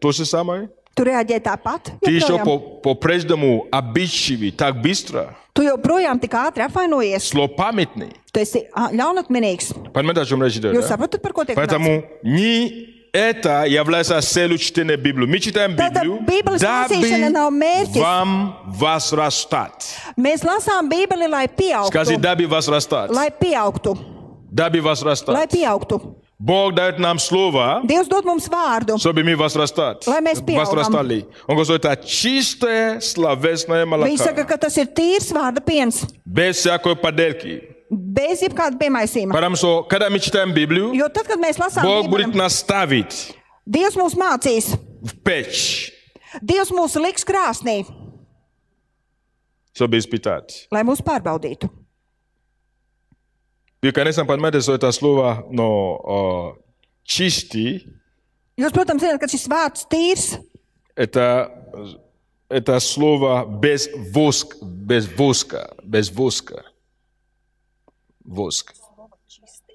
то же самое? Tu reaģē tāpat, Ты еще joprojām. по-прежнему обидчивый, так быстро, Tu joprojām tik ātri apvainojies. злопамятный. Tu esi ļaunatminīgs. Понимаете, о чем речь идет? Jūs Да? saprotat, par ko tiek runāts? Поэтому не это является целью чтения Библии. Мы читаем Tātad Библию, Bībeles lasīšana nav дабы mērķis. вам возрастать. Mēs lasām Bībeli, lai Скажи, pieaugtu. дабы возрастать. Lai pieaugtu. Дабы Lai возрастать. pieaugtu. Бог дает нам слово, Dievs dod mums vārdu, чтобы мы возрастать. Lai mēs pieaugam. Возрастали. Он говорит, это чистое словесное Viņš saka, молоко. ka tas ir tīrs vārda piens, Без всякой подельки. bez jebkāda piemaisījuma. Потому что, когда мы читаем Библию, Jo tad, kad mēs lasām Бог будет Bībeli, нас ставить Dievs mūs mācīs, в печь, Dievs mūs liks krāsnī, чтобы испытать. lai mūs pārbaudītu. Вы, конечно, понимаете, что это слово, но чистый, Jūs, protams, zināt, ka šis vārds tīrs, это слово без воска. Воск.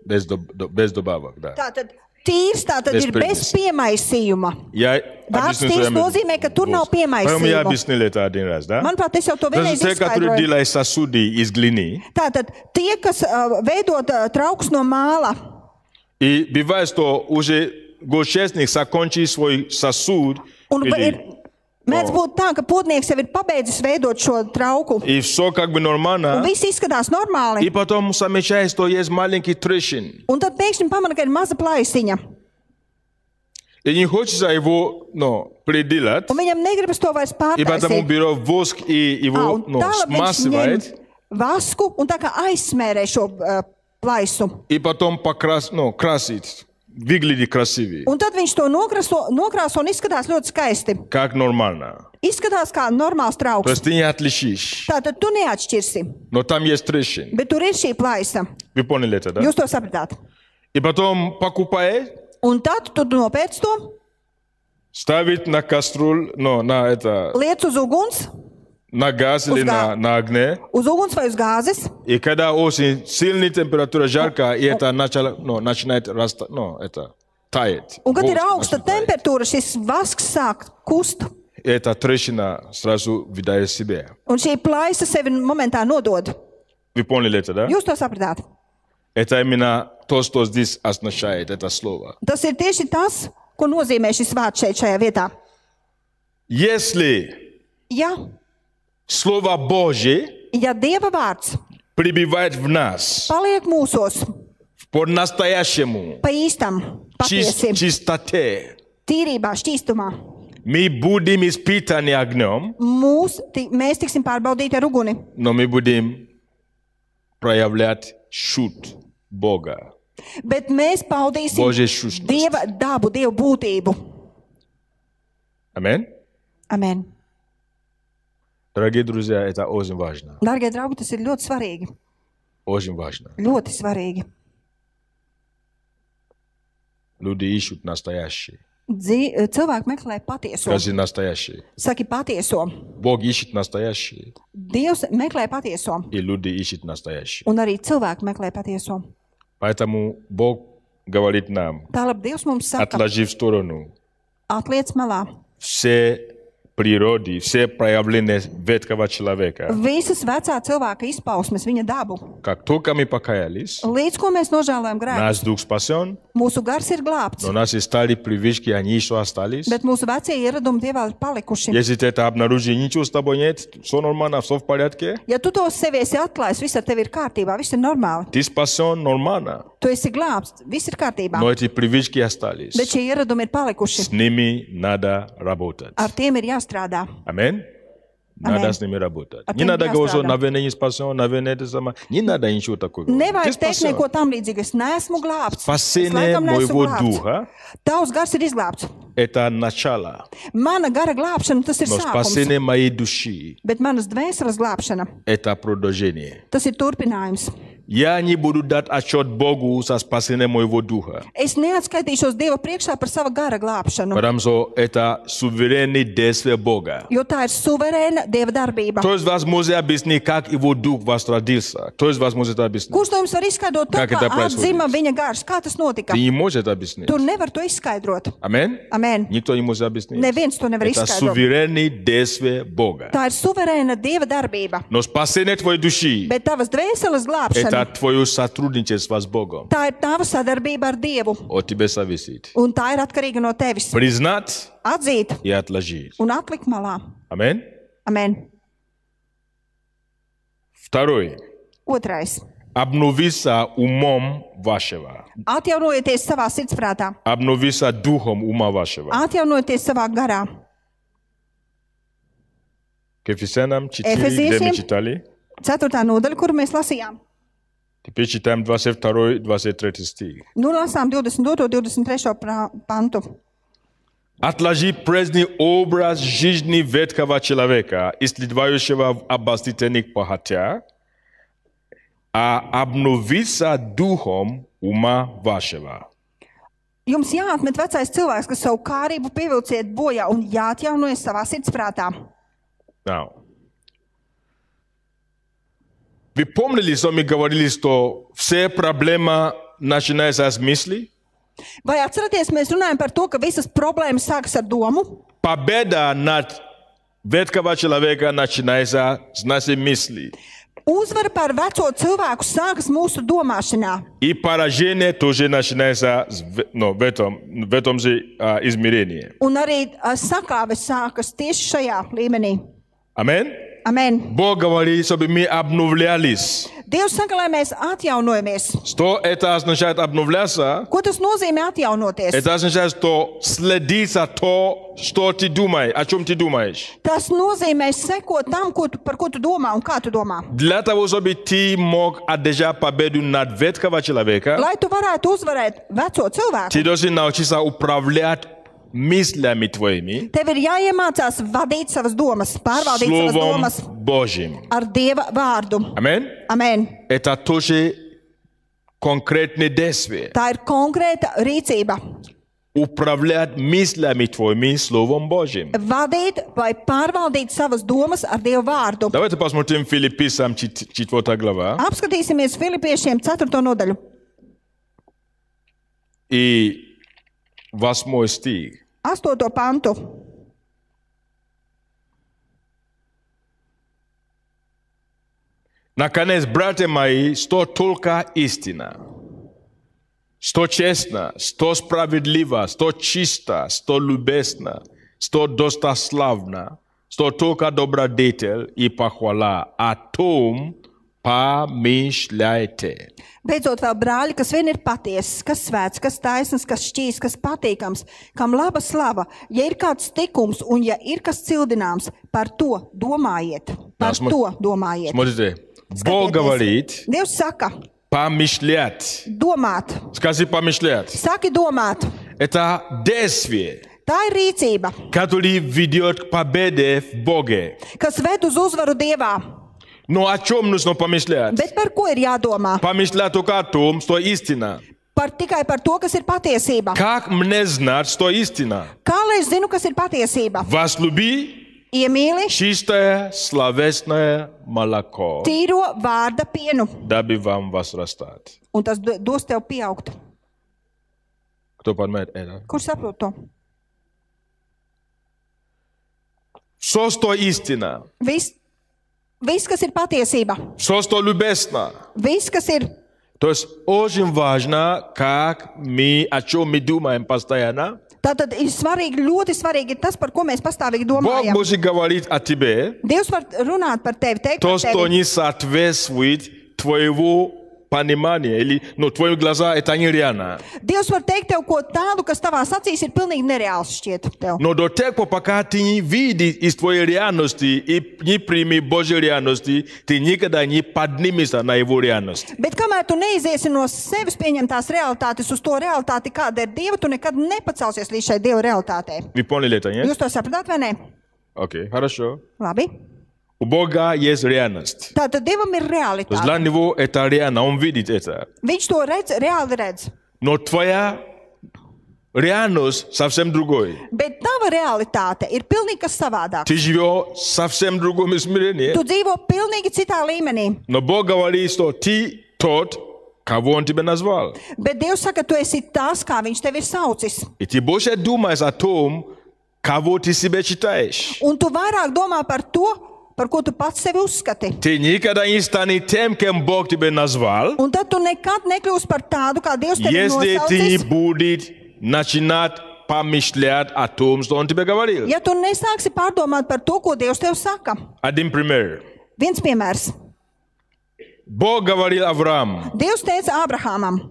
Без добавок, да. tātad tīrs, tātad Bez ir bez primesi. piemaisījuma. Я Vārds объясню tīrs своим nozīmē, ka tur nav По-моему, я piemaisījuma. объяснил это один раз, да? Manuprāt, es jau to vienreiz Те, которые izskaidroju. делают сосуды из глины, Tātad tie, kas veidot trauks no māla, и бывает, что уже гошестник закончил свой сосуд, un или- mēdz būt tā, ka potnieks jau ir pabeidzis veidot šo trauku, и все как бы un нормально, viss izskatās normāli. и потом замечает, что есть маленький трещин. Un tad pēkšņi pamana, ka ir maza plaisiņa, И не хочется его приделать, un viņam negribas to vairs и потому pārtaisīt. берет воск и его Un tālāk viņš ņem смазывает, vasku un tā kā aizsmērē šo plaisu. и потом красит. Выглядит красивее, Un tad viņš to nokrāso un izskatās ļoti skaisti. как нормально. Izskatās kā normāls То trauks. есть ты не отличишь, Tātad tu neatšķirsi, но там есть трещин. bet tur ir šī plaisa. Вы поняли это, да? Jūs to sapratāt. И потом покупает, Un tad tu nopēc to, ставит на кастрюлю, liec uz uguns, на газ или на огне. uz uguns vai uz gāzes. И когда очень сильная температура, жарко, и это начинает таять. Un, kad ir Воск augsta начинает таять. temperatūra, šis vasks sāk kust. И эта трещина сразу выдает себе. Un šī plaisa sevi momentā nodod. Вы поняли это, да? Jūs to sapratāt. Это именно то, что здесь означает это слово. Tas ir tieši tas, ko nozīmē šis vārds šeit, šajā vietā. Если Ja, Слово Божье ja Dieva vārds пребывает в нас paliek mūsos по-настоящему, pa īstam, patiesi, чистоте, tīrībā, šķīstumā, мы будем испытаны огнем, mēs tiksim pārbaudīti ar uguni, но мы будем проявлять шут Бога. bet mēs paudīsim Божьей сущности. Dieva dabu, Dieva būtību. Аминь. Amen. Дорогие друзья, это очень важно. Darbie draugi, tas ir ļoti svarīgi. Очень важно. Ļoti svarīgi. Люди ищут настоящее. Cilvēki meklē patieso. Скажи настоящий. Saki patieso. Бог ищет настоящий, Dievs meklē patieso. и люди ищут настоящий. Un arī cilvēki meklē patieso. Поэтому Бог говорит нам, Tālāk Dievs mums saka, отложи в сторону atliec malā все природы, все проявления ветхого человека. visas vecā cilvēka izpausmes, viņa dabu. Как только мы покаялись, Līdz ko mēs nožēlojam grēku, наш дух спасен, mūsu gars ir glābts, но наши старые привычки, они еще остались. bet mūsu vecie ieradumi Dievā ir palikuši. Если ты это обнаружишь, ничего с тобой нет, все нормально, все в порядке, Ja tu to sevi esi atklājis, viss ar tevi ir kārtībā, viss ir normāli. ты спасен нормально, Tu esi glābts, viss ir kārtībā, но эти привычки остались. bet šie ieradumi ir palikuši. С ними надо работать. Ar tiem ir jāstrādā. Аминь. Надо Аминь. с ними работать. А Не ты надо не говорить, что, оставляй. наверное, не спасен, наверное, это самое. Не надо ничего такого говорить. Ты Nevajag teikt спасен. neko tam līdzīgu. Es neesmu glābts. Es Спасение laikam neesmu моего glābts. духа Tavs gars ir izglābts. – это начало. Mana gara glābšana, tas ir Но sākums. спасение моей души Bet manas dvēseles glābšana, – это продолжение. tas ir turpinājums. Я не буду дать отчет Богу за спасение моего духа, Es neatskaitīšos Dieva priekšā par sava gara glābšanu, потому что это суверенное действие Бога. jo tā ir suverēna Dieva darbība. Кто из вас может объяснить, как его дух возродился? Кто из вас может это объяснить? Kurš no jums var izskaidrot to, Kā kā tā происходит? atzima viņa gars? Kā tas notika? Ты не можешь это объяснить. Tu nevar to izskaidrot. Аминь? Amen. Никто не может объяснить. Neviens to nevar Это izskaidrot. суверенное действие Бога. Tā ir suverēna Dieva darbība. Но спасение твоей души Bet tavas dvēseles – glābšana, это твое сотрудничество с Богом. tā ir tava sadarbība ar Dievu. От тебя зависит. Un tā ir atkarīga no tevis. Признать Atzīt и отложить. un atlikt malā. Аминь? Amen. Второй. Otrais. Обновиться умом вашего. Atjaunojieties savā sirdsprātā. Обновиться духом ума вашего. Atjaunojieties savā garā. К Ефесянам 4, где Ефесиešiem. мы читали. 4. nodaļa, kuru mēs lasījām. Теперь читаем 22, 23 стих. Nu, lasām 22. 23. pantu. Отложи прежний образ жизни ветхого человека, исследующего в обольстительных похотях, а обновиться духом ума вашего. Jums jāatmet vecais cilvēks, kas savu kārību pievilciet bojā un jāatjaunojas savā sirdsprātā. Now, вы помнили, что мы говорили, что все проблемы начинаются с мысли? Vai atceraties, mēs runājam par to, ka visas problēmas sākas ar domu? Победа над ветхого человека начинается с нашей мысли. Uzvara pār veco cilvēku sākas mūsu domāšanā. И поражение тоже начинается в этом же измерении. Un arī sakāves sākas tieši šajā līmenī. Аминь? Amen. Бог говорит, чтобы мы обновлялись. Dievs saka, lai mēs atjaunojamies. Что это означает обновляться? Ko tas nozīmē atjaunoties? Это означает, что следить за то, что ты думаешь, о чем ты думаешь. Tas nozīmē sekot tam, par ko tu domā un kā tu domā. Для того, чтобы ты мог одержать победу над ветхого человека, Lai tu varētu uzvarēt veco cilvēku, ты должен научиться управлять мыслями твоими tev ir jāiemācās vadīt savas domas, pārvaldīt savas Словом domas Божьим. ar Dieva vārdu. Аминь? Amen. Это тоже конкретное действие. Tā ir konkrēta rīcība. Управлять мыслями твоими Словом Божьим. Vadīt vai pārvaldīt savas domas ar Dieva vārdu. Давайте посмотрим Филиппийцам 4 глава. Apskatīsimies Filipiešiem 4. nodaļu. И 8 стих. 8. pantu. Наконец, братья мои, что только истина, что честно, что справедливо, что чисто, что любезно, что достославно, что только добродетель и похвала, о том помышляйте. Beidzot, vēl brāļi, kas vien ir patiesas, kas svēts, kas taisns, kas šķīs, kas patīkams, kam laba slava, ja ir kāds tikums un ja ir kas cildināms, par to domājiet. Par to domājiet. Смотрите, Бог говорит Dievs saka, помышлять. domāt. Скажи помышлять. Saki domāt. Это действие, Tā ir rīcība, которое ведет к победе в Боге. kas ved uz uzvaru Dievā. Но о чем нужно помышлять? Bet par ko ir jādomā? Помышлять только о том, что истина. tikai par to, kas ir patiesība. Как мне знать, что истина? Kā lai es zinu, kas ir patiesība? Возлюби Iemīli чистое, словесное молоко, tīro vārda pienu, дабы вам возрастать. un tas dos tev pieaugt. Кто понимает это? Kurš saprot to? Все, что истина, Viss, kas ir patiesība. все, что любезно. Viss, kas ir. То есть очень важно, как мы, о чем мы думаем постоянно. Tātad ir svarīgi, ļoti svarīgi ir tas, par ko mēs pastāvīgi Бог domājam. может говорить о тебе, Dievs var runāt par tevi, teikt то, par что tevi. не соответствует твоего понимания, или, ну, твои глаза, это нереально. Dievs var teikt tev ko tādu, kas tavās acīs ir pilnīgi nereāls šķiet tev. Но до тех пор, пока ты не видишь из твоей реальности и не прими Божьей реальности, ты никогда не поднимешься на его реальность. Bet kamēr tu neiziesi no sevis pieņemtās realitātes uz to realitāti, kāda ir Dieva, tu nekad nepacelsies līdz šai Dieva realitātei. Вы поняли это, нет? Jūs to sapratāt vai ne? Окей, хорошо. Labi. У Бога есть реальность. Tātad Dievam ir То есть realitāte. для него это реально, он видит это. Viņš to redz, reāli redz. Но твоя реальность совсем другой. Bet tava realitāte ir pilnīgi kas savādāk. Ты живешь в совсем другом измерении. Tu dzīvo pilnīgi citā līmenī. Но Бог говорит, что ты тот, кого Он тебя назвал. Bet Dievs saka, tu esi tas, kā viņš tevi ir saucis. И ты больше думаешь о том, кого ты себе считаешь. Un tu vairāk domā par to, par ko tu pats sevi uzskati. Ты никогда не станешь тем, кем Бог тебя назвал, Un tad tu nekad nekļūsi par tādu, kā Dievs tevi ir если ты не nosaucis. будешь начинать помышлять о том, что Он тебе говорил. Ja tu nesāksi pārdomāt par to, ko Dievs tev saka. Один пример. Viens piemērs. Бог говорил Аврааму, Dievs teica Abrahamam,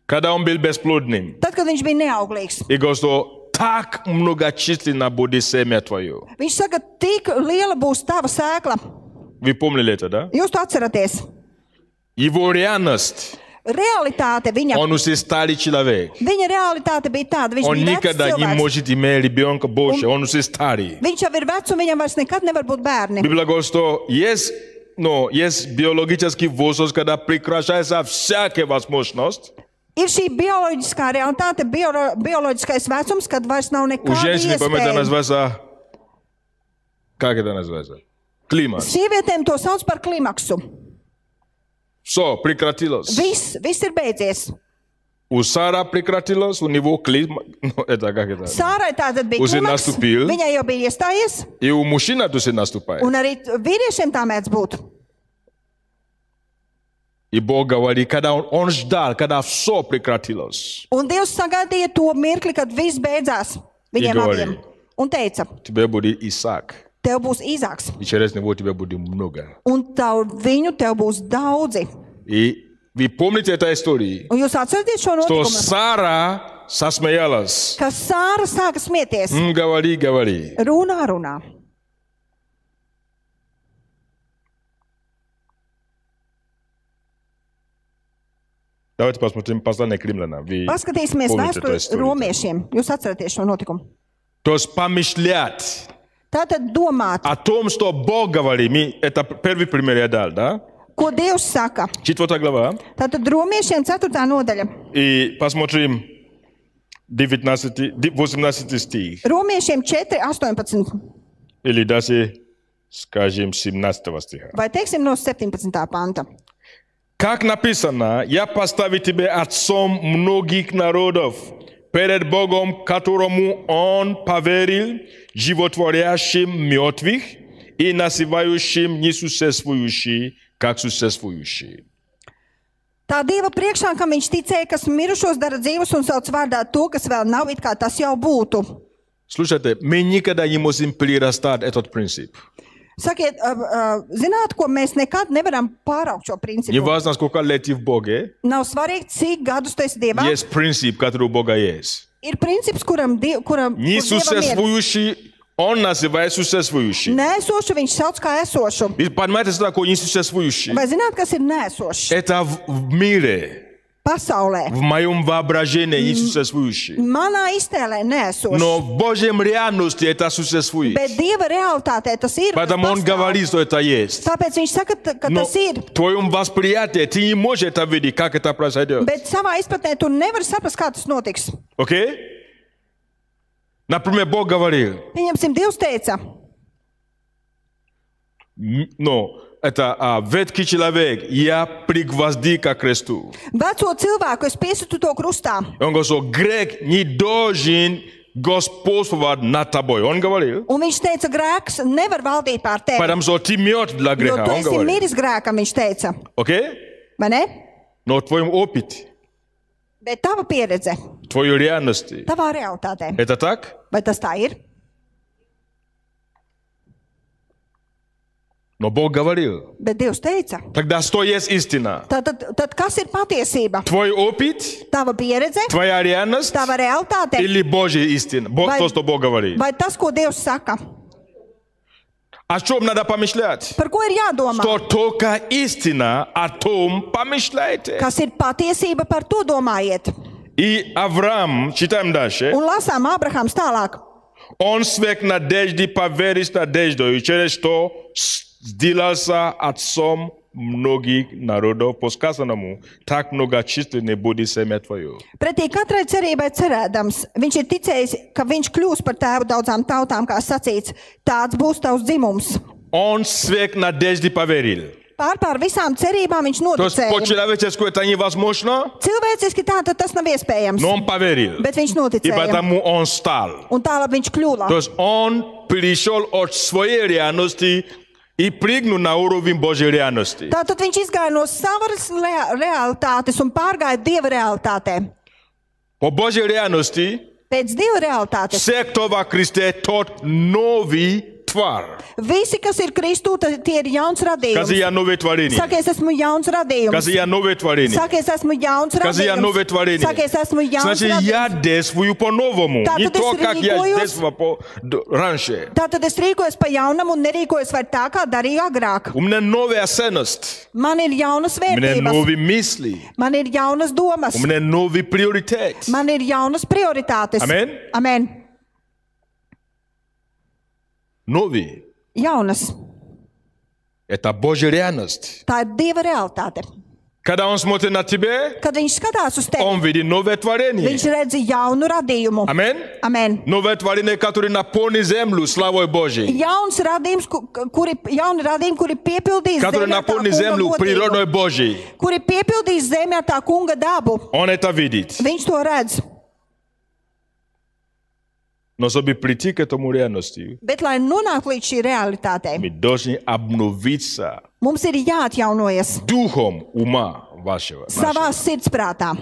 когда он был бесплодным, tad, kad viņš bija neauglīgs. и говорит, что так многочисленно будет семя твое. Viņš saka, tik liela būs tava sēkla. Вы помнили это, да? Jūs to atceraties. Его реальность, Realitāte viņa, он уже старый человек. viņa realitāte bija tāda, viņš Он bija vecs никогда не cilvēks. может иметь ребенка больше, он уже старый. Viņš jau ir vecs un viņam vairs nekad nevar būt bērni. Библия говорит, что есть биологический возраст, когда прекращается всякая возможность. Ir šī bioloģiskā realitāte, bioloģiskais vecums, kad vairs nav У nekāda женщины, по-моему, это iespēja. называется... Как это называется? Климакс. Sievietēm to sauc par klimaksu. Все, прекратилось. Viss ir beidzies. У Сара прекратилось, у него климакс... Ну, это как это? Sārai tātad bija Uz ir klimaks, nastupil. viņai jau bija iestājies, И у мужчины тоже наступает. un arī vīriešiem tā mēdz būt. И Бог говорит, когда он ждал, когда все прекратилось. Un Dievs sagaidīja to mirkli, kad viss beidzās viņiem Igori. abiem. Un teica, Тебе будет Исаак. tev būs Īzāks, И через него тебя будет много. un viņu tev būs daudzi. И вы помните эту историю? Un jūs atceraties šo Что notikumu? Сара сосмеялась. Ka Sāra sāka smieties. Говори, говори. Runā. Давайте посмотрим послание к римлянам. Вы Paskatīsimies помните эту vēsturi историю? romiešiem. Jūs atceraties šo notikumu. То есть помышлять Tātad domāt, о том, что Бог говорит. Это первый пример я дал, да? ko Dievs saka. 4 глава. Tātad romiešiem 4. nodaļa. И посмотрим 18 стих. Romiešiem 4:18. Или даже, скажем, 17 стиха. Vai teiksim no 17. panta. Как написано, я поставил тебя отцом многих народов, перед Богом, которому Он поверил, животворящим мертвых и называющим несуществующие, как существующие. Tā Dieva priekšā, kam viņš ticēja, kas mirušos dara dzīvus un sauc vārdā to, kas vēl nav, it kā tas jau būtu. Слушайте, мы никогда не можем перерастать этот принцип. Sakiet, zināt, ko mēs nekad nevaram pāraukt šo principu. Не важно, сколько лет ты в Боге, Nav svarīgi, cik gadus tu esi Dievā. есть принцип, который у Бога есть. Ir princips, kuram Dievam ir. Несуществующий, Он называет существующий. Nēsošu viņš sauc kā esošu. Вы понимаете, что такое несуществующий? Vai zināt, kas ir nēsošs? Это в мире. pasaulē. в моем воображении не существующий. Manā iztēlē neesošs. Но в Божьем реальности это существует. Bet Dieva realitātē tas ir. Поэтому tas Он pastāv. говорит, что это есть. Tāpēc viņš saka, ka Но tas ir. в твоем восприятии ты не можешь это видеть, как это произойдет. Bet savā izpratnē tu nevari saprast, kā tas notiks. Окей? Например, Бог говорил, Pieņemsim, Dievs teica, ну, это ветхий человек, я пригвоздил ко кресту. veco cilvēku es piesitu to krustā. Он говорит, что грех не должен господствовать над тобой. Он говорил. Un viņš teica, grēks nevar valdīt pār tevi. Потому что ты мертв для Jo греха. tu Он esi говорил. miris grēkam, viņš teica. Окей? Vai ne? Но в твоем опыте, Bet tava pieredze, в твоей реальности, tavā realitātē, это так? vai tas tā ir? Но Бог говорил. Bet Dievs teica, Тогда что есть истина? tad kas ir patiesība? Твой опыт, Tava pieredze, твоя реальность tava realitāte, или Божья истина? То, что Бог говорит. vai tas, ko Dievs saka? О чем надо помышлять? Par ko ir jādomā? Что только истина, о том помышляйте. Kas ir patiesība, par to domājiet. И Авраам, читаем дальше, Un lasām Ābrahāms tālāk. он свек надежды поверить надежду, и через что сделался отцом многих народов, по сказанному, так многочисленны будет семя твое. Pretī katrai cerībai cerēdams, viņš ir ticējis, ka viņš kļūs par tēvu daudzām tautām, kā sacīts, tāds būs tavs dzimums. Он свек надежды поверил. Pār visām cerībām viņš То есть noticēja. по-человечески это невозможно, Cilvēciski tātad tas nav iespējams, но он поверил. bet viņš И noticēja. потому он стал. Un tālāk viņš kļuva. То есть он перешел от своей реальности и прыгнул на уровень Божьей реальности. Tātad viņš izgāja no savas realitātes un pārgāja Dieva realitātē. По Божьей реальности Pēc Dieva realitātes все, кто во Христе, тот новый твар. visi, kas ir Kristū, tie ir jauns Скажи, radījums. я новое творение. Saka, es esmu jauns radījums. Скажи, я новое творение. Saka, es esmu jauns Скажи, я новое radījums. творение. Saka, es esmu jauns Значит, я radījums. действую по-новому. Да, Не ты то, как я религиоз. действовал раньше. Tātad es rīkojos pa jaunam un nerīkojos vairs tā, kā darīju agrāk. У меня новая ценность. Man ir jaunas У меня vērtības, новые мысли. man ir jaunas domas, У меня новый приоритет. man ir jaunas prioritātes. Amen. Amen. Новый. Jaunas. Это Божья реальность. Tā ir Dieva realitāte. Когда он смотрит на тебя, Kad viņš skatās uz tevi, он видит новое творение. viņš redz jaunu radījumu. Amen. Amen. Новое творение, которое наполнит землю славой Божьей. Jauns radījums, jauni radījumi, kuri piepildīs Который zemi ar tā наполнит kunga землю godību, природой Божьей. kuri piepildīs zemi ar tā kunga dabu. Он это видит. Viņš to redz. Но чтобы прийти к этому реальности, Bet, lai nonāktu līdz šī realitātei, мы должны обновиться mums ir jāatjaunojas духом ума вашего. savā sirdsprātā.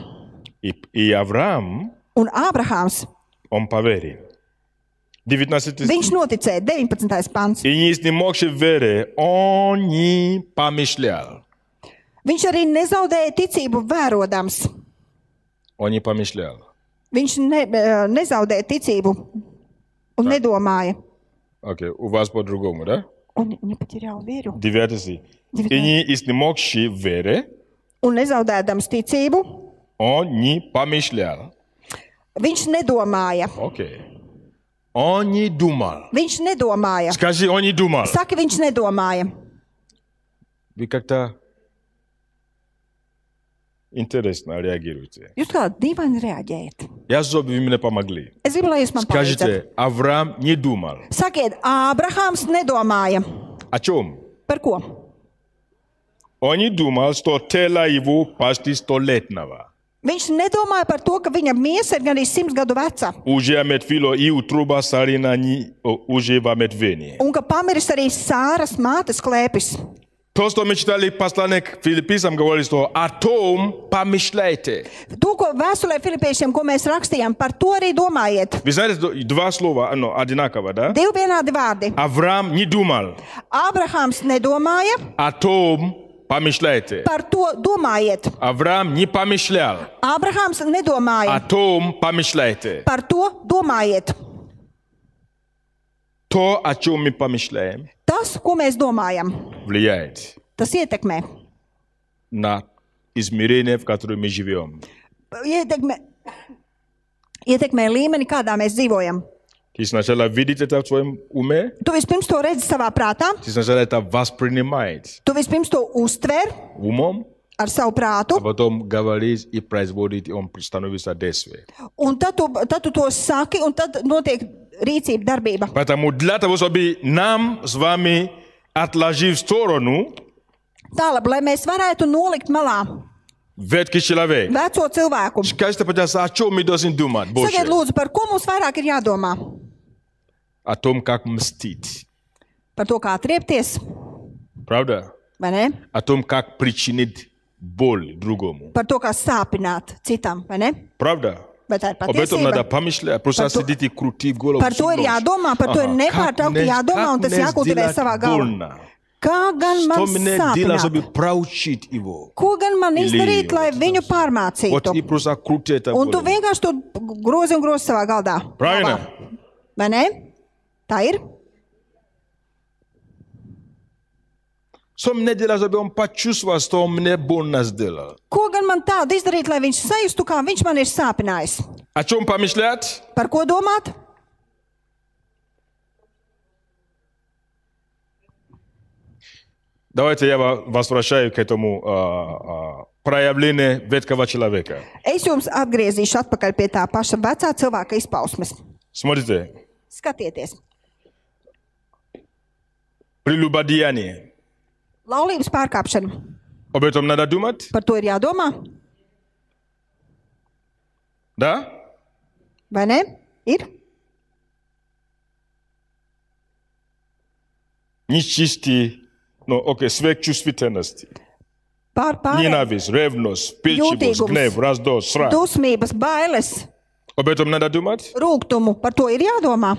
И Авраам, Un Ābrahāms, он поверил. 19 стих. viņš noticēja, 19. pants. И не изнемогши вере, он не помышлял. Viņš arī nezaudēja ticību vērodams. Он не помышлял. Viņš nezaudēja ticību un nedomāja. Окей, у вас по-другому, да? Un nepaturēja vīru. 9 стих. И не изнемогши вере, Un nezaudēdams ticību, он не помышлял. viņš nedomāja. Окей. Он не думал. Viņš nedomāja. Скажи, он не думал. Saki, viņš nedomāja. Вы как-то интересно реагируете. Jūs kā dīvaini reaģējat. Я чтобы вы мне помогли. Es gribu, lai jūs man palīdzat. Скажите, Авраам не думал. Sakiet, Ābrahāms nedomāja. О чем? Par ko? Он не думал, что тело его почти столетнего. Viņš nedomāja par to, ka viņa miesa ir gan arī 100 gadu veca. Уже имеет фило и утроба Сарина уже в Медвене. Un ka pamiris arī Sāras mātes klēpis. То, что мы читали послание к Филиппийцам, говорит, что о том помышляйте. To, ko vēstulē Filipiešiem, ko mēs rakstījām, par to arī domājiet. Вы знаете, два слова, одинаково, да? Divi vienādi vārdi. Авраам не думал. Ābrahāms nedomāja, О том помышляйте. par to domājiet. Авраам не помышлял. Ābrahāms О nedomāja, том помышляйте. par to domājiet. То, о чем мы помышляем, Tas, ko mēs domājam, влияет tas ietekmē на измерение, в котором мы живем. Ietekmē līmeni, kādā mēs dzīvojam. Ты сначала видишь это в своем уме, Tu vispirms to redzi savā prātā, ты сначала это воспринимаешь tu vispirms to uztver умом, ar savu а prātu, потом говоришь и производишь, и он становится действием. un tad tu to saki, un tad notiek rīcība, darbība. Поэтому для того, чтобы нам с вами отложить в сторону Tālāk, lai mēs varētu nolikt malā ветхий человек, veco cilvēku. скажите, пожалуйста, о чем мы должны думать больше? Sakiet, lūdzu, par ko mums vairāk ir jādomā? О том, как мстить. Par to, kā atriepties, Правда? vai ne? О том, как причинить боль другому. Par to, kā sāpināt citam, vai ne? Правда? Vai tā ir Об этом надо patiesība? помышлять, просто Par to- сидеть и крутить голову. Par to ir jādomā, par to ir nepārtraukti jādomā, un tas jākultivē savā galvā. Больно. Kā gan Что man мне делать, чтобы sāpināt? проучить его? Ko gan man izdarīt, lai viņu Вот pārmācītu? и просто крути это Un tu голову. vienkārši to grozi un grozi savā galdā. Правильно? Vai ne? Tā ir. Что мне делать, чтобы он почувствовал, что он мне больно сделал? Ko gan man tādu izdarīt, lai viņš sajustu, kā viņš man ir sāpinājis? О чем помышлять? Par ko domāt? Давайте я возвращаю к этому проявлению ветхого человека. Es jums atgriezīšu atpakaļ pie tā paša vecā cilvēka izpausmes. Смотрите, Skatieties, прелюбодеяние. laulības pārkāpšana. Об этом надо думать? Par to ir jādomā, Да? vai ne? Ir. Нечистый, ну, окей, сверхчувствительность. Pārējais, Ненависть, ревность, вспыльчивость, Jūtīgums. гнев, раздор, страх. dusmības, bailes, Об этом надо думать? rūgtumu. Par to ir jādomā.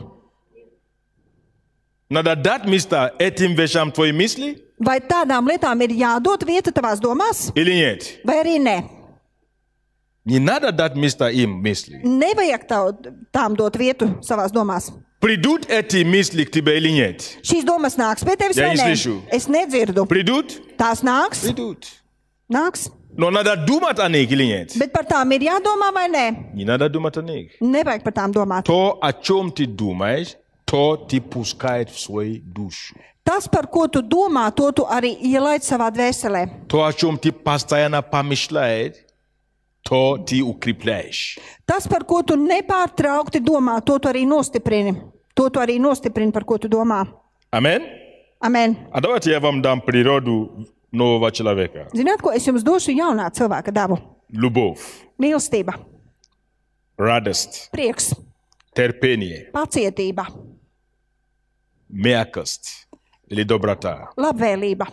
Надо дать место этим вещам твои мысли Vai tādām lietām ir jādod vieta tavās domās, или нет? vai arī nē? Не надо дать место им мысли. Nevajag tām dot vietu savās domās. Придут эти мысли к тебе или нет? Šīs domas nāks pie tevis, Ja vai не ne? слышу. Es nedzirdu. Придут? Tās nāks, Придут. nāks. Но надо думать о них или нет? Bet par tām ir jādomā, vai nē? Не надо думать о них. Nevajag par tām domāt. То, о чем ты думаешь, то ты пускает в свою душу. Tas, par ko tu domā, to tu arī ielaid savā dvēselē. То, о чем ты постоянно помышляешь, то ты укрепляешь. Tas, par ko tu nepārtraukti domā, to tu arī nostiprini. To tu arī nostiprini, par ko tu domā. Амин? Amen. А давайте я вам дам природу нового человека. Zināt, ko es jums došu jaunā cilvēka dabu? Любовь, Mīlestība, радость, prieks, терпение, pacietība, мягкость или доброта, labvēlība,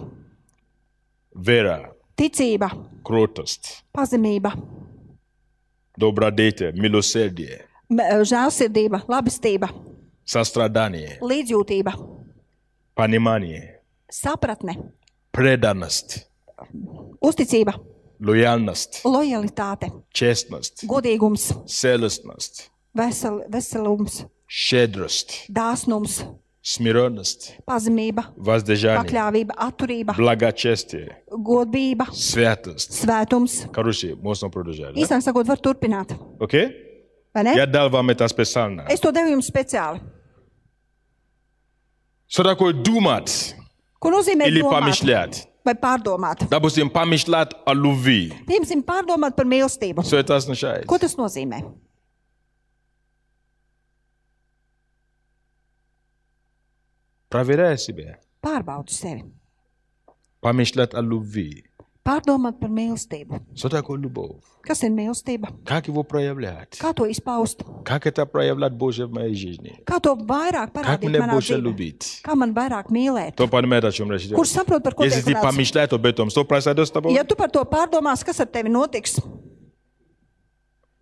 вера, ticība, кротость, pazemība, добродетель, милосердие, žēlsirdība, labestība, сострадание, līdzjūtība, понимание, sapratne, преданность, uzticība, лояльность, lojalitāte, честность, godīgums, целостность, veselums, щедрость, dāsnums, смиренность, pazemība, воздержание, pakļāvība, atturība, благочестие, godība, святость. svētums. Короче, можно продолжать. Да? Īsāk sakot, var turpināt. Окей? Vai ne? Я дал вам это специально. Es to devu jums speciāli. Что такое думать Ko nozīmē или domāt помышлять? vai pārdomāt? Допустим, помышлять о любви. Piemēram, pārdomāt par mīlestību. Что это означает? Ko tas nozīmē? Проверяй себя. Pārbaudi sevi. Помышлять о любви. Pārdomāt par mīlestību. Что такое любовь? Kas ir mīlestība? Как его проявлять? Kā to izpaust? Как это проявлять Божье в моей жизни? Kā to vairāk Как parādīt мне manā больше dzīvē? любить? Kā man vairāk mīlēt? Кто понимает, о чем речь идет? Kurš saprot, par ko Если tiek ты runāts? помышляешь об этом, что произойдет с тобой? Ja tu par to pārdomās, kas ar tevi notiks?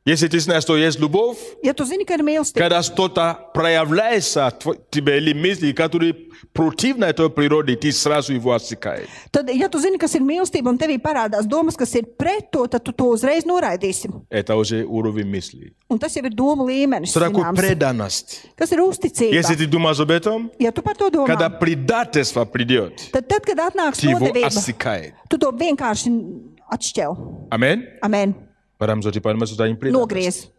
Если ты знаешь, что есть любовь, Ja tu zini, ka ir mīlestība, когда что-то проявляется в тебе или мысли, которые противны этой природе, ты сразу его отсекаешь. tad, ja tu zini, kas ir mīlestība un tevī parādās domas, kas ir pret to, tad tu to uzreiz noraidīsi. Это уже уровень мысли. Un tas jau ir doma līmenis. Что такое zināms. преданность? Kas ir uzticība? Если ты думаешь об этом, Ja tu par to domā, когда предательство придет, tad, kad atnāks ты его nodevība, отсекаешь. tu to vienkārši atšķel. Amen? Amen. Пора zote palma сюда им предать. Nogriez.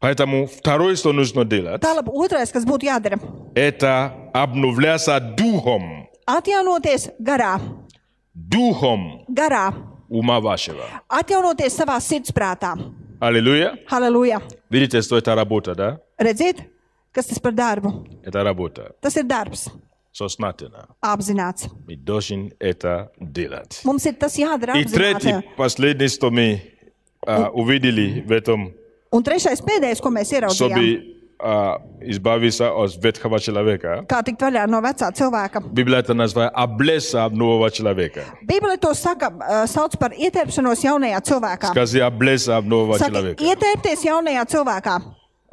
Поэтому второе, что нужно делать, Tālāk otrais, kas būtu jādara. это обновляться духом. Atjaunoties garā. Духом Garā. ума вашего. Atjaunoties savā sirdsprātā. Аллилуйя. Halleluja. Видите, что это работа, да? Redziet, kas tas par darbu? Это работа. Tas ir darbs. Сознательно. Apzināts. Мы должны это делать. Mums ir tas jādara И третий, apzināti. последний, что мы увидели в этом, Un trešais pēdējais, ko mēs ieraudzījām, чтобы избавиться от ветхого человека, kā tikt vaļā no vecā cilvēka. Библия это называет облеца нового человека. Bībele to saka, sauc par ietērpšanos jaunajā cilvēkā. Скажи облеца нового Saka, человека. ietērpties jaunajā cilvēkā.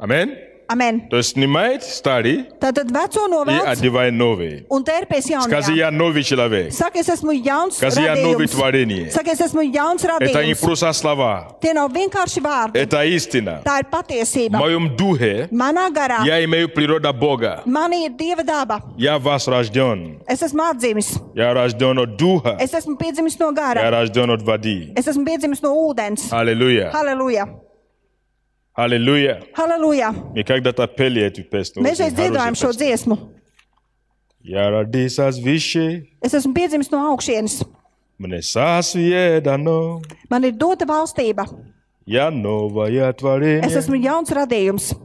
Amen? Amen. То есть снимает старый Tātad veco и novelc одевает новый. un tērpies Скажи, jaunajā. я новый человек. Saka, es esmu jauns Скажи, я новое radījums. творение. Saka, es esmu jauns Это не radījums. просто слова. Tie nav vienkārši vārdi. Это истина. Tā ir В patiesība. моем духе Manā garā я имею природу Бога. man ir Dieva daba. Я возрожден. Es esmu atdzimis. Я рожден от духа. Es esmu piedzimis no Я gara. рожден от воды. Es esmu piedzimis no ūdens. Аллилуйя. Halleluja. Аллилуйя. Halleluja. Мы когда-то пели эту песню. Mēs šeit Очень dziedājam šo хорошую песню. dziesmu. Я родился свыше, Es esmu piedzimis no augšienes. мне царствие дано. Man ir dota valstība. Я новое Es творение. esmu jauns radījums.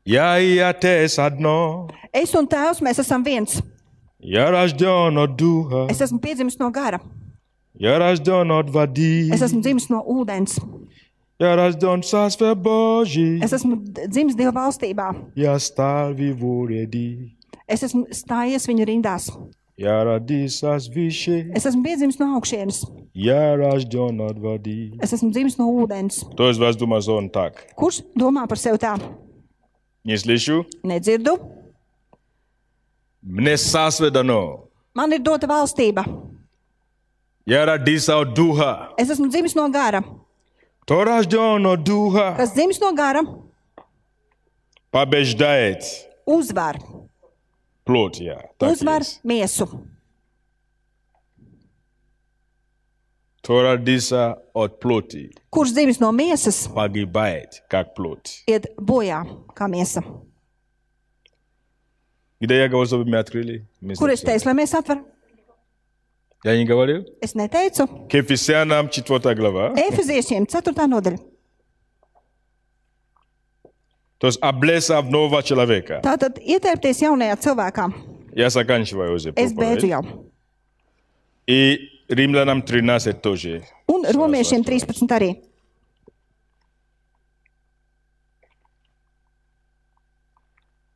Я и Отец одно. Es un tēvs, mēs esam viens. Я рожден от духа. Es esmu piedzimis no gara. Я рожден от воды. Es esmu dzimis no ūdens. Я рожден в Царстве Божьем. Es esmu dzimis Dieva valstībā. Я стал в его ряды. Es esmu stājies viņu rindās. Я родился свыше. Es esmu piedzimis no augšienes. Я рожден от воды. Es esmu dzimis no ūdens. Кто из вас думает, что он так? Kurš domā par sevi tā? Не слышу? Nedzirdu. Мне царствие дано. Man ir dota valstība. Я родился от духа. Es esmu dzimis no gara. Кто рожден от духа, Kas dzimis no gara, побеждает uzvar. плоть. Так Uzvar есть. miesu. Кто родился от плоти, Kurš dzimis no miesas, погибает как плоть. iet bojā kā miesa. Где я говорил, чтобы мы открыли? Kur es teicu, lai mēs atveram? Я не говорил? Es neteicu. К Ефесянам 4 глава. Efeziešiem 4. nodaļa. То есть облеца нового человека. Tātad ietērpties jaunajā cilvēkā. Я заканчиваю уже Es beidzu проповедь. jau. И Римлянам 13 тоже. Un romiešiem 13 arī.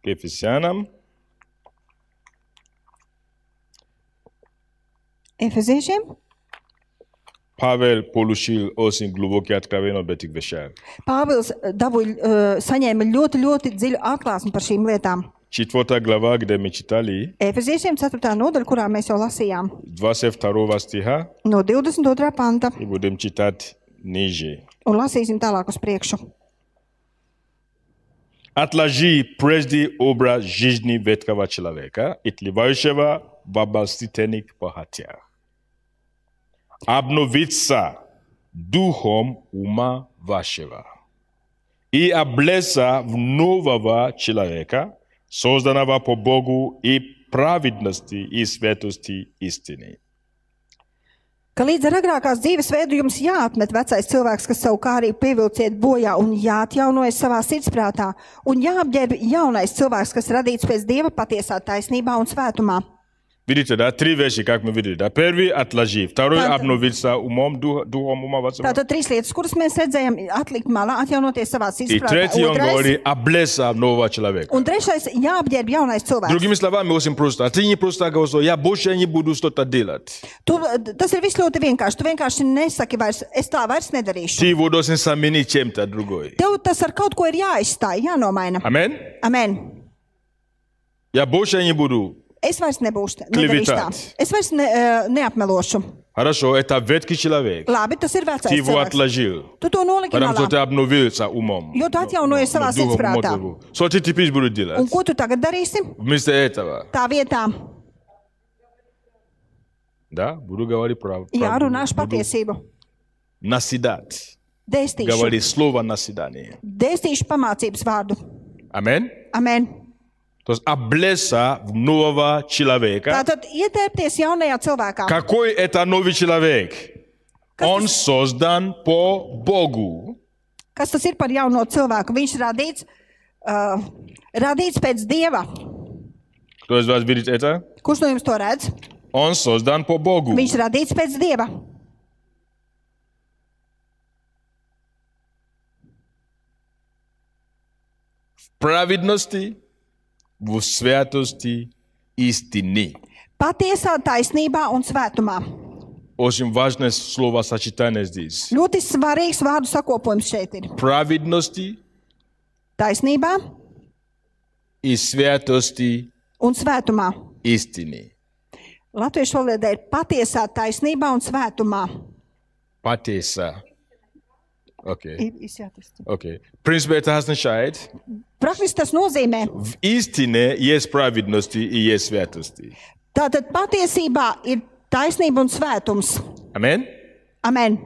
К Ефесянам Efeziešiem. Павел получил очень глубокие откровения об этих вещах. Pāvils saņēma ļoti dziļu atklāsmi par šīm lietām. 4 глава, где мы читали, Efeziešiem 4. nodaļa, kurā mēs jau lasījām. 22 стиха, No 22. panta. и будем читать ниже. Un lasīsim tālāk uz priekšu. Отложи прежде образ жизни ветхого человека, отливающего в обольстительных похотях. Обновиться духом ума вашего и облечься в нового человека, созданного по Богу и праведности и святости истины. Ka līdz ar agrākās dzīves veidu jums jāatmet vecais cilvēks, kas savu kārību pievilciet bojā un jāatjaunojas savā sirdsprātā, un jāapģērb jaunais cilvēks, kas radīts pēc Dieva patiesā taisnībā un svētumā. Видите, да, три вещи, как мы видели. Да? Первый – отложи. Второй – обновиться умом, духом ума вашего. Tātad trīs lietas, kuras mēs redzējām, atlikt malā, atjaunoties savā И sirdsprātā. третий, он говорит, облечься нового человека. Un trešais, jāapģērb jaunais cilvēks. Другими словами, очень просто. Ты не просто говоришь, что я больше не буду что-то делать. Tas ir viss ļoti vienkārši. Tu vienkārši nesaki vairs, es tā vairs nedarīšu. Ты его должен заменить чем-то другой. Tev tas ar kaut ko ir jāizstāj, jānomaina. Амен? Amen. Я больше не буду. Es vairs nebūšu, nedarīšu tā. Es vairs neapmelošu. Хорошо, это ветхий человек. Labi, tas ir vecais Ты его cilvēks. отложил. Tu to noliki Потому что ты malā. обновился умом. Jo tu atjaunojies savā sirdsprātā. Что ты теперь будешь Un делать? ko tu tagad darīsi? Вместо этого. Tā vietā Да, буду говорить правду. Jā, runāšu Буду patiesību. наседать. Dēstīšu. Говорить слово наседание. Dēstīšu pamācības vārdu. Аминь. Amen. То есть облечься в нового человека. Tātad ietērpties jaunajā cilvēkā. Какой это новый человек? Он создан по Богу. Kas tas ir par jauno cilvēku? Viņš radīts pēc Dieva. Кто из вас видит это? Kurš no jums to redz? Он создан по Богу. Viņš radīts pēc Dieva. В праведности, в святости, истине. Patiesā, taisnībā un svētumā. Очень важное словосочетание здесь. Ļoti svarīgs vārdu sakopojums šeit ir. Праведности Taisnībā и святости, un svētumā. истине. Latviešu valodā ir patiesā, taisnībā un svētumā. Патеса. Окей. Izjātist. Окей. В принципе, это означает, Praktiski tas nozīmē, в истине есть праведности и есть святости. tātad patiesībā ir taisnība un svētums. Аминь. Amen.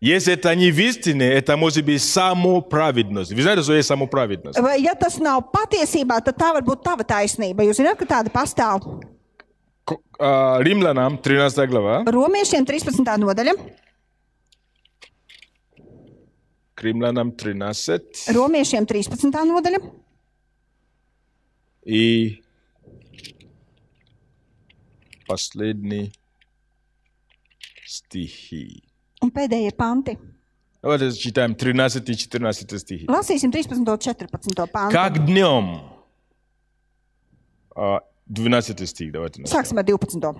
Если это не в истине, это может быть самоправедность. Вы знаете, что есть самоправедность? Vai, ja tas nav patiesībā, tad tā var būt tava taisnība. Jūs zināt, ka tāda pastāv. Римлянам, 13 глава. Romiešiem 13. nodaļa. Римлянам 13. Romiešiem 13. nodaļa. И последний стихи. Un pēdējie panti. Давайте читаем 13 и 14 стихи. Lasīsim 13. un 14. pantu. Как днем. 12 стих, давайте. Sāksim ar 12.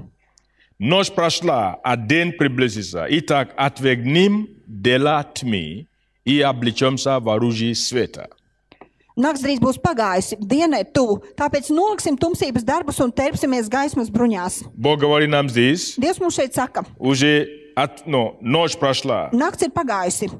Ночь прошла, а день приблизился. Итак, отвергнем дела тьмы и облечемся в оружие света. Nakts drīz būs pagājusi, diena ir tuvu, tāpēc noliksim tumsības darbus un terpsimies gaismas bruņās. Бог говорит нам здесь, Dievs mums šeit saka, уже ночь прошла. nakts ir pagājusi,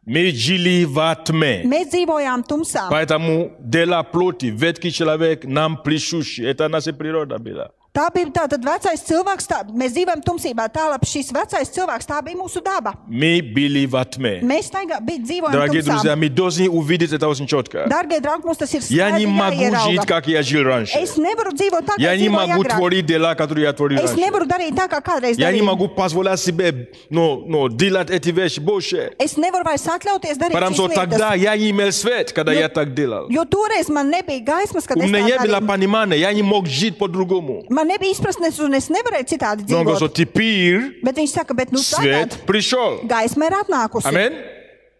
Мы жили во тьме. mēs dzīvojām tumsā. Поэтому дела плоти, ветхий человек нам присущи. Это наша природа была. Tā bija tātad vecais cilvēks, mēs dzīvojam tumsībā, tālāk šis vecais cilvēks, tā bija mūsu daba. Мы были во тьме. Mēs dzīvojam Дорогие tumsā. друзья, мы должны увидеть это очень четко. Dargie draugi, mums tas ir Я не skaidri могу жить, jāierauga. как я жил раньше. Es nevaru dzīvot tā, kā Я не dzīvoju могу agrāk. творить дела, которые я творил Es раньше. nevaru darīt tā, kā kādreiz Я не darīju. могу позволять себе делать эти вещи больше. Es nevaru vairs atļauties darīt Потому что šīs тогда lietas. я не имел свет, когда я так делал. Jo toreiz man nebija gaismas, kad У es меня tā не было darīju. понимания, я не мог жить по-другому. Man nebija izpratnes, un es nevarēju citādi Но он говорит, что dzīvot. теперь Bet viņš saka, bet nu свет tagad пришел. gaisma ir atnākusi. Аминь.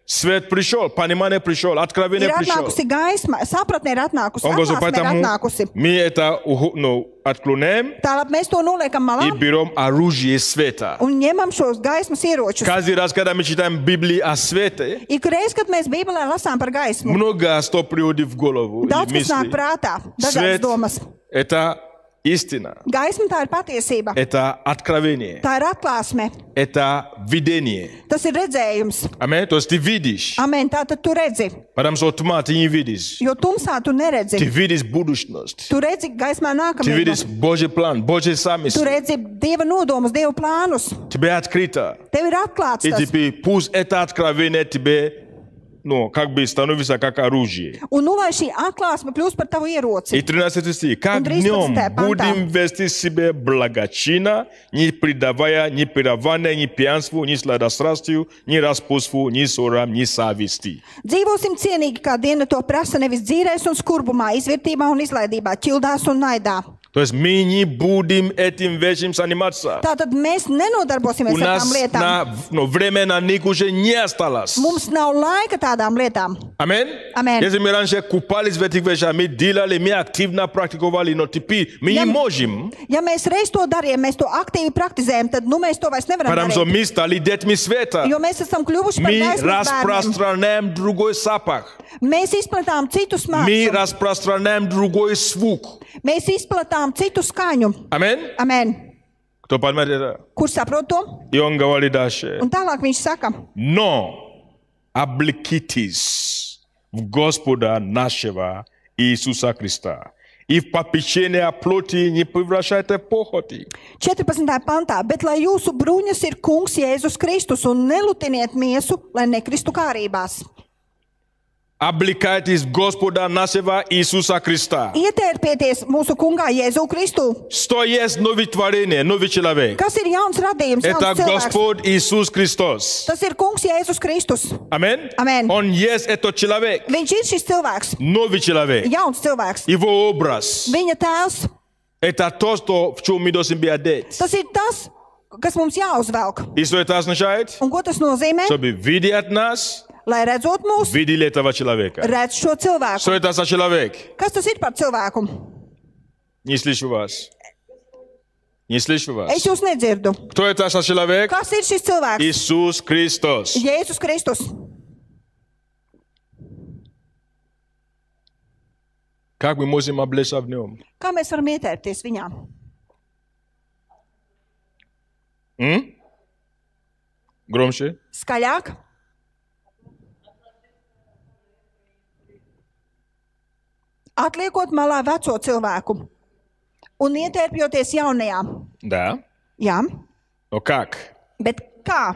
Свет пришел, понимание пришло, откровение Ir пришло. atnākusi gaisma, sapratne ir atnākusi, Он говорит, atklāsme ir поэтому atnākusi. мы это отклоняем Tālāk mēs to noliekam и malā берем оружие света. un ņemam šos gaismas ieročus. Каждый раз, когда мы читаем Библию о свете, Ikreiz, kad mēs Bībelē lasām par gaismu, много что приходит в голову. daudz kas nāk prātā, dažādas Свет domas. – это истина, Gaisma tā ir patiesība, это откровение, tā ir atklāsme, это видение. tas ir redzējums. Аминь. То есть ты видишь, Amen, tā tad tu redzi, потому что тьма ты не видишь. jo tumsā tu Ты neredzi. видишь будущность. Tu redzi gaismā Ты видишь nākamību. Божий план, Божий Tu замысел. redzi Dieva nodomus, Dieva plānus. Тебе открыто. Tev ir atklāts И tas. теперь пусть это откровение тебе, как бы становится как оружие. Un nu lai šī atklāsme kļūst par tavu ieroci. И 13 стих. Как Он 13 днем пантā. будем вести себе благочинно, не предавая ни пированию, ни пьянству, ни сладострастию, ни распутству, ни ссорам, ни зависти. Dzīvosim cienīgi, kā diena to prasa, nevis dzīrēs un skurbumā, izvērtībā un izlaidībā, ķildās un naidā. То есть мы не будем этим вещам заниматься. Tātad mēs nenodarbosimies У ar нас tām lietām. время на них уже не осталось. Mums nav laika tādām lietām. Аминь. Amen. Если мы раньше купались в этих вещах, мы делали, мы активно практиковали, но теперь мы не можем, Ja mēs reiz to darījām, mēs to aktīvi praktizējam, tad nu, mēs to vairs nevaram потому что darīt. мы стали детьми света. Jo mēs esam kļuvuši par Мы gaismas bērniem. распространяем другой запах. Mēs izplatām citu Мы smācu. распространяем другой звук. Mēs izplatām citu skaņu. Аминь. Amen. Кто понимает это? Kurš saprot to? И он говорит дальше. Un tālāk viņš saka, Но облекитесь в Господа нашего Иисуса Христа И в попечение плоти не превращайте похоти. 14. pantā, bet lai jūsu bruņas ir kungs Jēzus Kristus un nelutiniet miesu, lai nekristu kārībās. Облекайтесь Господа нашего Иисуса Христа. Ietērpieties mūsu kungā Jēzu Kristu. Что есть новое творение, новый человек? Kas ir jauns radījums, Это jauns cilvēks? Господь Иисус Христос. Tas ir kungs Jēzus Kristus. Аминь? Amen. Он есть этот человек, Viņš ir šis cilvēks, новый человек. jauns cilvēks. Его образ. Viņa tēls, Это то, что, в чем мы должны быть одеты. tas ir tas, kas mums jāuzvelk. И что это означает? Un ko tas nozīmē? Чтобы видеть нас, Lai redzot mūs, видели этого человека. redz šo cilvēku. Что это за человек? Kas tas ir par cilvēku? Не слышу вас. Не слышу вас. Es jūs nedzirdu. Кто это за человек? Kas ir šis cilvēks? Иисус Христос. Jēzus Kristus. Как мы можем облечься в нем? Kā mēs varam ietērpties viņā? Громче. Skaļāk? Atliekot malā veco cilvēku un ietērpjoties jaunajā. Да. Jā, Но как? bet kā?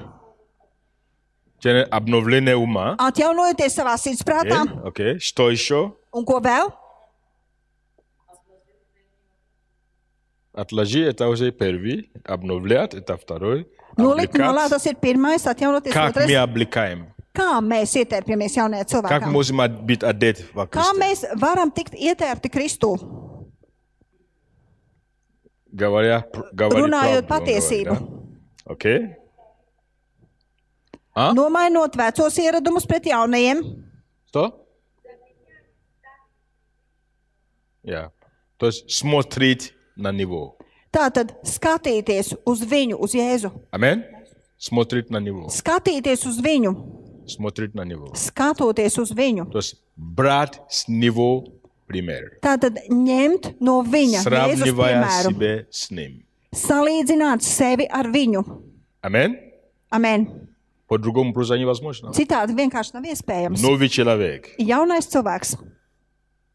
Через обновление ума. Atjaunojoties savā sirdsprātā. Окей. Что еще? Un ko vēl? Отложи, это уже первый. Обновлять, это второй. Nolikt malā, Облекать. tas ir pirmais, atjaunoties Как мы otrais. облекаем? Kā mēs ietērpjamies jaunajā Как мы cilvēkā? можем быть одеты во Kā Христе? mēs varam tikt ietērpti Kristū? Говоря Runājot правду, он говорит, patiesību. да? Окей? Nomainot vecos ieradumus pret jaunajiem. Что? Yeah. То есть смотреть на него. Tātad skatīties uz viņu, uz Jēzu. Аминь? Смотреть на него. Skatīties uz viņu, Смотреть на него. skatoties uz viņu. То есть брать с него пример. Tātad ņemt no viņa Jēzus Сравнивая piemēru, себя с ним. salīdzināt sevi ar viņu. Аминь? Amen. По-другому просто невозможно. Citādi vienkārši nav iespējams. Новый человек. Jaunais cilvēks.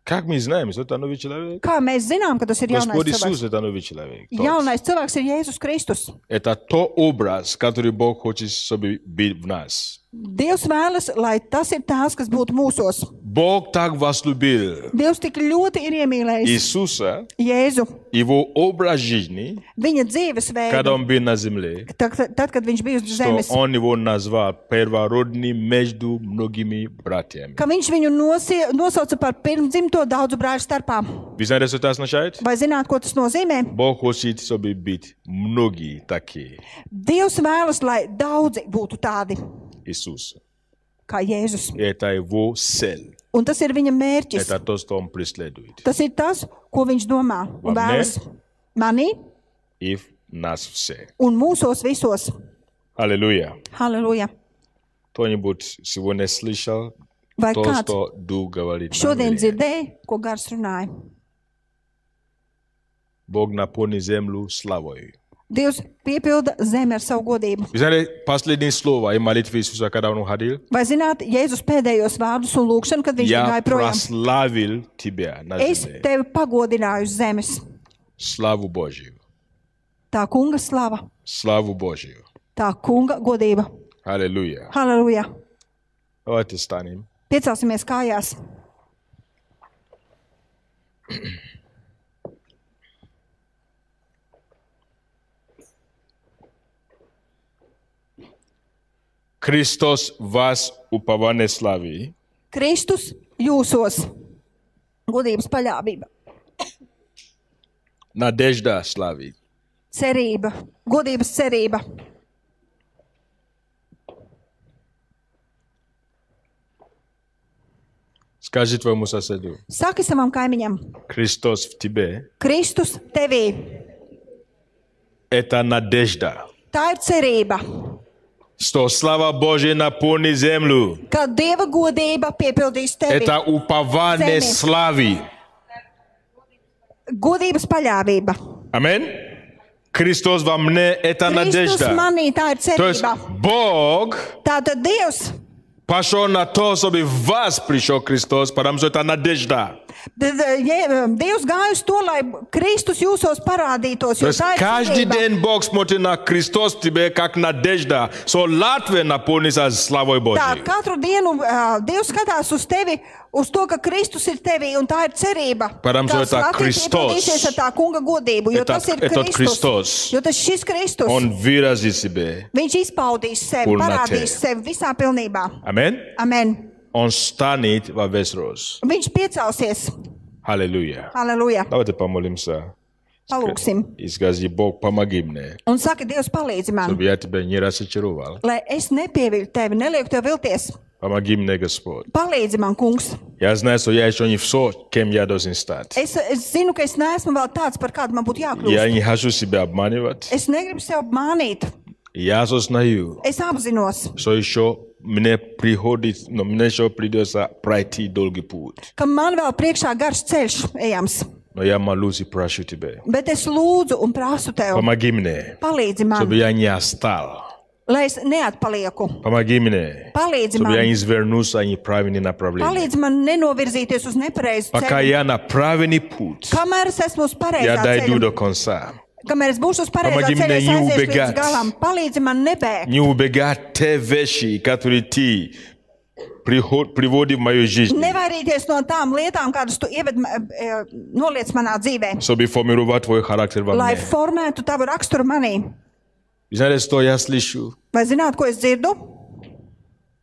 Как мы знаем, что это новый человек? Kā mēs zinām, ka tas ir jaunais Господь Иисус cilvēks? это новый человек. Тот. Jaunais cilvēks ir Jēzus Kristus. Это то образ, который Бог хочет, чтобы был в нас. Dievs vēlas, lai tas ir tās, kas būtu mūsos. Бог так возлюбил Dievs tik ļoti ir iemīlējis Иисуса, Jēzu, его образ жизни, viņa dzīvesveidu, когда он был на земле, tad, kad viņš bija uz что zemes. он его назвал первородным между многими братьями. Ka viņš viņu nosauca par pirmdzimto daudzu brāļu starpā. Вы знаете, что это означает? Vai zināt, ko tas nozīmē? Бог хочет, чтобы быть многие такие. Dievs vēlas, lai daudzi būtu tādi Иисус. kā Jēzus. Это его цель. Un tas ir viņa mērķis. Это то, что он преследует. Tas ir tas, ko viņš domā un Vai vēlas manī И в нас все. un mūsos visos. Аллилуйя. Halleluja! Кто-нибудь сегодня слышал Vai то, kāds что Дух говорит? šodien нам? dzirdēja, ko gars runāja? Бог наполнит землю славой. Dievs piepilda zemi ar savu godību. Вы знаете, последнее слово и молитвы Иисуса, когда он уходил? Vai zināt, Jēzus pēdējos vārdus un lūgšanu, kad viņš Я gāja projām? прославил тебя на Es земле. tevi pagodināju uz zemes. Славу Божию. Tā kunga slava, Славу Божию. tā kunga godība. Аллилуйя. Halleluja! Давайте станем. Piecelsimies kājās. Христос вас упование славы. Kristus jūsos. Godības paļāvība, Надежда славы. cerība, godības cerība. Скажи твоему соседу. Saki savam kaimiņam, Христос в тебе. Kristus tevī. Это надежда. Tā ir cerība, Что слава Божия наполнит землю. ka Dieva godība piepildīs tevi. Это упование Земи. славы. Godības paļāvība. Аминь. Христос во мне – это Kristus надежда. manī tā ir То есть cerība. Бог Tātad Dievs пошел на то, чтобы в вас пришел Христос, потому что это надежда. Dievs gāja uz to, lai Kristus jūsos parādītos. То есть каждый день Бог смотрит на Христос тебе как надежда. So Латвия наполнится славой Tā, Божьей. katru dienu Dievs skatās uz tevi, uz to, ka Kristus ir tevī, un tā ir cerība. Потому что это Latvija Христос. piepildīsies ar tā kunga godību, jo Это- tas ir этот Kristus. Христос. Jo tas šis Kristus, Он выразит себе. viņš izpaudīs sevi, Pulnatē. parādīs sevi visā pilnībā. Аминь. Amen. Он станет во весь рост. Viņš piecelsies. Аллилуйя. Halleluja. Давайте помолимся. Palūksim. И скажи, Бог, помоги мне, Un saka, Dievs, palīdzi man, чтобы я тебя не разочаровал. lai es nepieviļu tevi, nelieku tev vilties. Помоги мне, Господь. Palīdzi man, kungs. Я знаю, что я еще не все, кем я должен стать. Es zinu, ka es neesmu vēl tāds, par kādu man būtu Я jākļūst. не хочу себя обманывать. Es negribu sev mānīt. Я осознаю, Es apzinos, что еще мне еще придется пройти долгий путь. ka man vēl priekšā garš ceļš ejams. Но я молюсь и прошу тебя. Bet es lūdzu un prasu tev, Помоги мне, palīdzi man, чтобы я не отстал. lai es neatpalieku. Помоги мне, Palīdzi чтобы я man, не свернулся в неправильное направление. palīdzi man nenovirzīties uz nepareizu Пока ceļu. я на правильный путь, Kamēr es esmu uz я pareizā дойду ceļa, до конца. kamēr es būšu uz pareizā Помоги ceļa, мне es не aiziešu līdz убегать. galam. Palīdzi man nebēgt. Не убегать те вещи, которые ты приводишь в мою жизнь, Nevairīties no tām lietām, kādas tu noliec manā dzīvē, чтобы формировать твой характер во lai мне. formētu tavu raksturu manī. Знаете, что я слышу? Vai zināt, ko es dzirdu?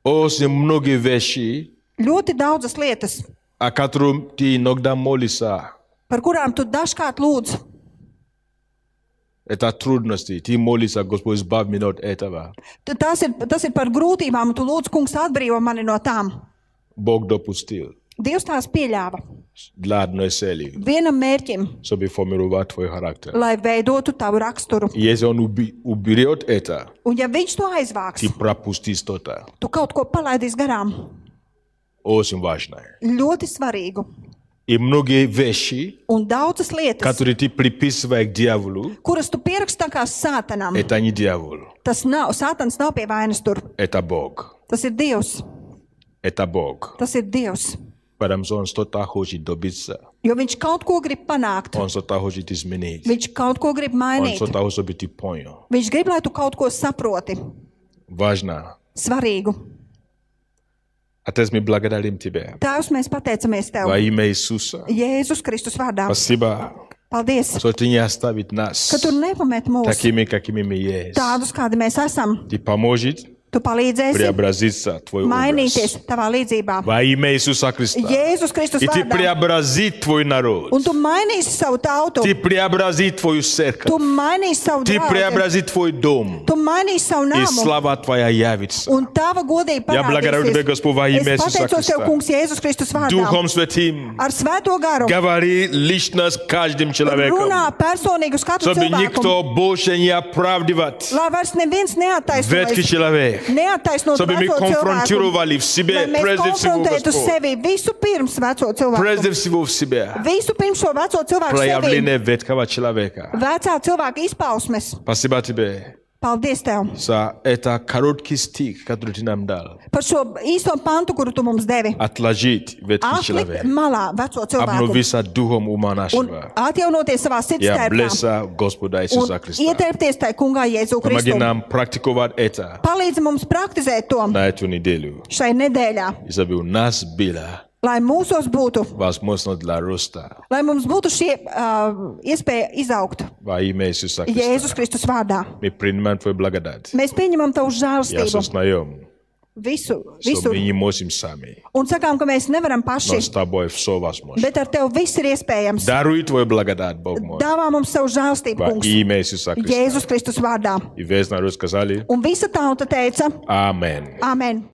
Очень многие вещи, Ļoti daudzas lietas, о которых ты иногда молишься, par kurām tu dažkārt lūdz. это трудности. Ты молишься, Господь, избавь меня от этого. Tas ir par grūtībām, un tu lūdz, kungs, atbrīvo mani no tām. Бог допустил Dievs tās pieļāva для одной цели, vienam mērķim, чтобы формировать твой характер. lai veidotu tavu raksturu. И если Он уберет это, Un ja viņš to aizvāks, ты пропустишь что-то tu kaut ko palaidīsi garām. очень важное. Ļoti svarīgu. И многие вещи, Un daudzas lietas, которые ты приписываешь дьяволу, kuras tu pieraksti tā kā sātanam, это не дьявол, tas nav, sātans nav pie vainas tur. это Бог. Tas ir Dievs. Это Бог. Tas ir Dievs. Потому что Он что-то хочет добиться. Jo viņš kaut ko grib panākt. Он что-то хочет изменить. Viņš kaut ko grib Он mainīt. что-то хочет, чтобы ты понял. Viņš grib, lai tu kaut ko saproti. Важно. Svarīgu. Отец, мы благодарим Тебя. Tēvs, mēs pateicamies Tev. Во имя Иисуса. Jēzus Kristus vārdā. Спасибо, Paldies, что Ты не оставит нас ka Tu nepamet mūs такими, какими мы есть. tādus, kādi mēs esam. Ты поможешь Tu palīdzēsi преобразиться Твой mainīties образ. Tavā līdzībā. Во имя Иисуса Христа. Jēzus Kristus И Ты vārdā. преобразит Твой народ. Un Tu mainīsi savu tautu. Ты преобразит Твою церковь. Tu mainīsi savu Ты draugu. преобразит Твой дом. Tu mainīsi savu И nāmu. слава Твоя явится. Un Tava godība Я благодарю Тебя, parādīsies. Господь, во имя Es Иисуса pateicos Tev, Христа. kungs, Jēzus Kristus vārdā. Духом Святым. Ar svēto garu. Говори лично с каждым человеком. Runā personīgi uz katru Чтобы cilvēku. никто больше не оправдывать Lai vairs neviens ветхий neattaisno. человек. Neattaisnot Чтобы мы veco cilvēku. конфронтировали в себе Lai mēs прежде всего konfrontētu Господь. sevi visu pirms veco cilvēku. Прежде всего в себе. Visu pirms šo veco cilvēku sevi. Проявление ветхого человека. Vecā cilvēka izpausmes. Спасибо Тебе Paldies Tev за это короткий стих, который Ты нам дал. par šo īsto pantu, kuru Tu mums devi. Отложить ветхий Atlikt человек. malā veco cilvēku. Обновиться духом ума Un нашего. atjaunoties savā Я sirdstērpā. блеса Господа Un Иисуса Христа. ietērpties tai kungā Jēzu Помоги Kristu. нам практиковать это Palīdzi mums praktizēt to на эту неделю. šai nedēļā, И чтобы у нас было lai mūsos būtu, возможность для роста. lai mums būtu šie iespēja izaugt Во имя Иисуса Jēzus Христа. Kristus vārdā. Мы принимаем Твою благодать. Mēs pieņemam Tavu И žēlstību осознаем, visu, что visu, мы не можем сами. un sakām, ka mēs nevaram Но paši, с Тобой все возможно. bet ar Tev viss ir iespējams. Даруй Твою благодать, Бог мой. Dāvā mums savu žēlstību, Во kungs, имя Иисуса Христа. Jēzus Kristus vārdā. И весь народ сказали Un visa tauta teica, Аминь. Amen.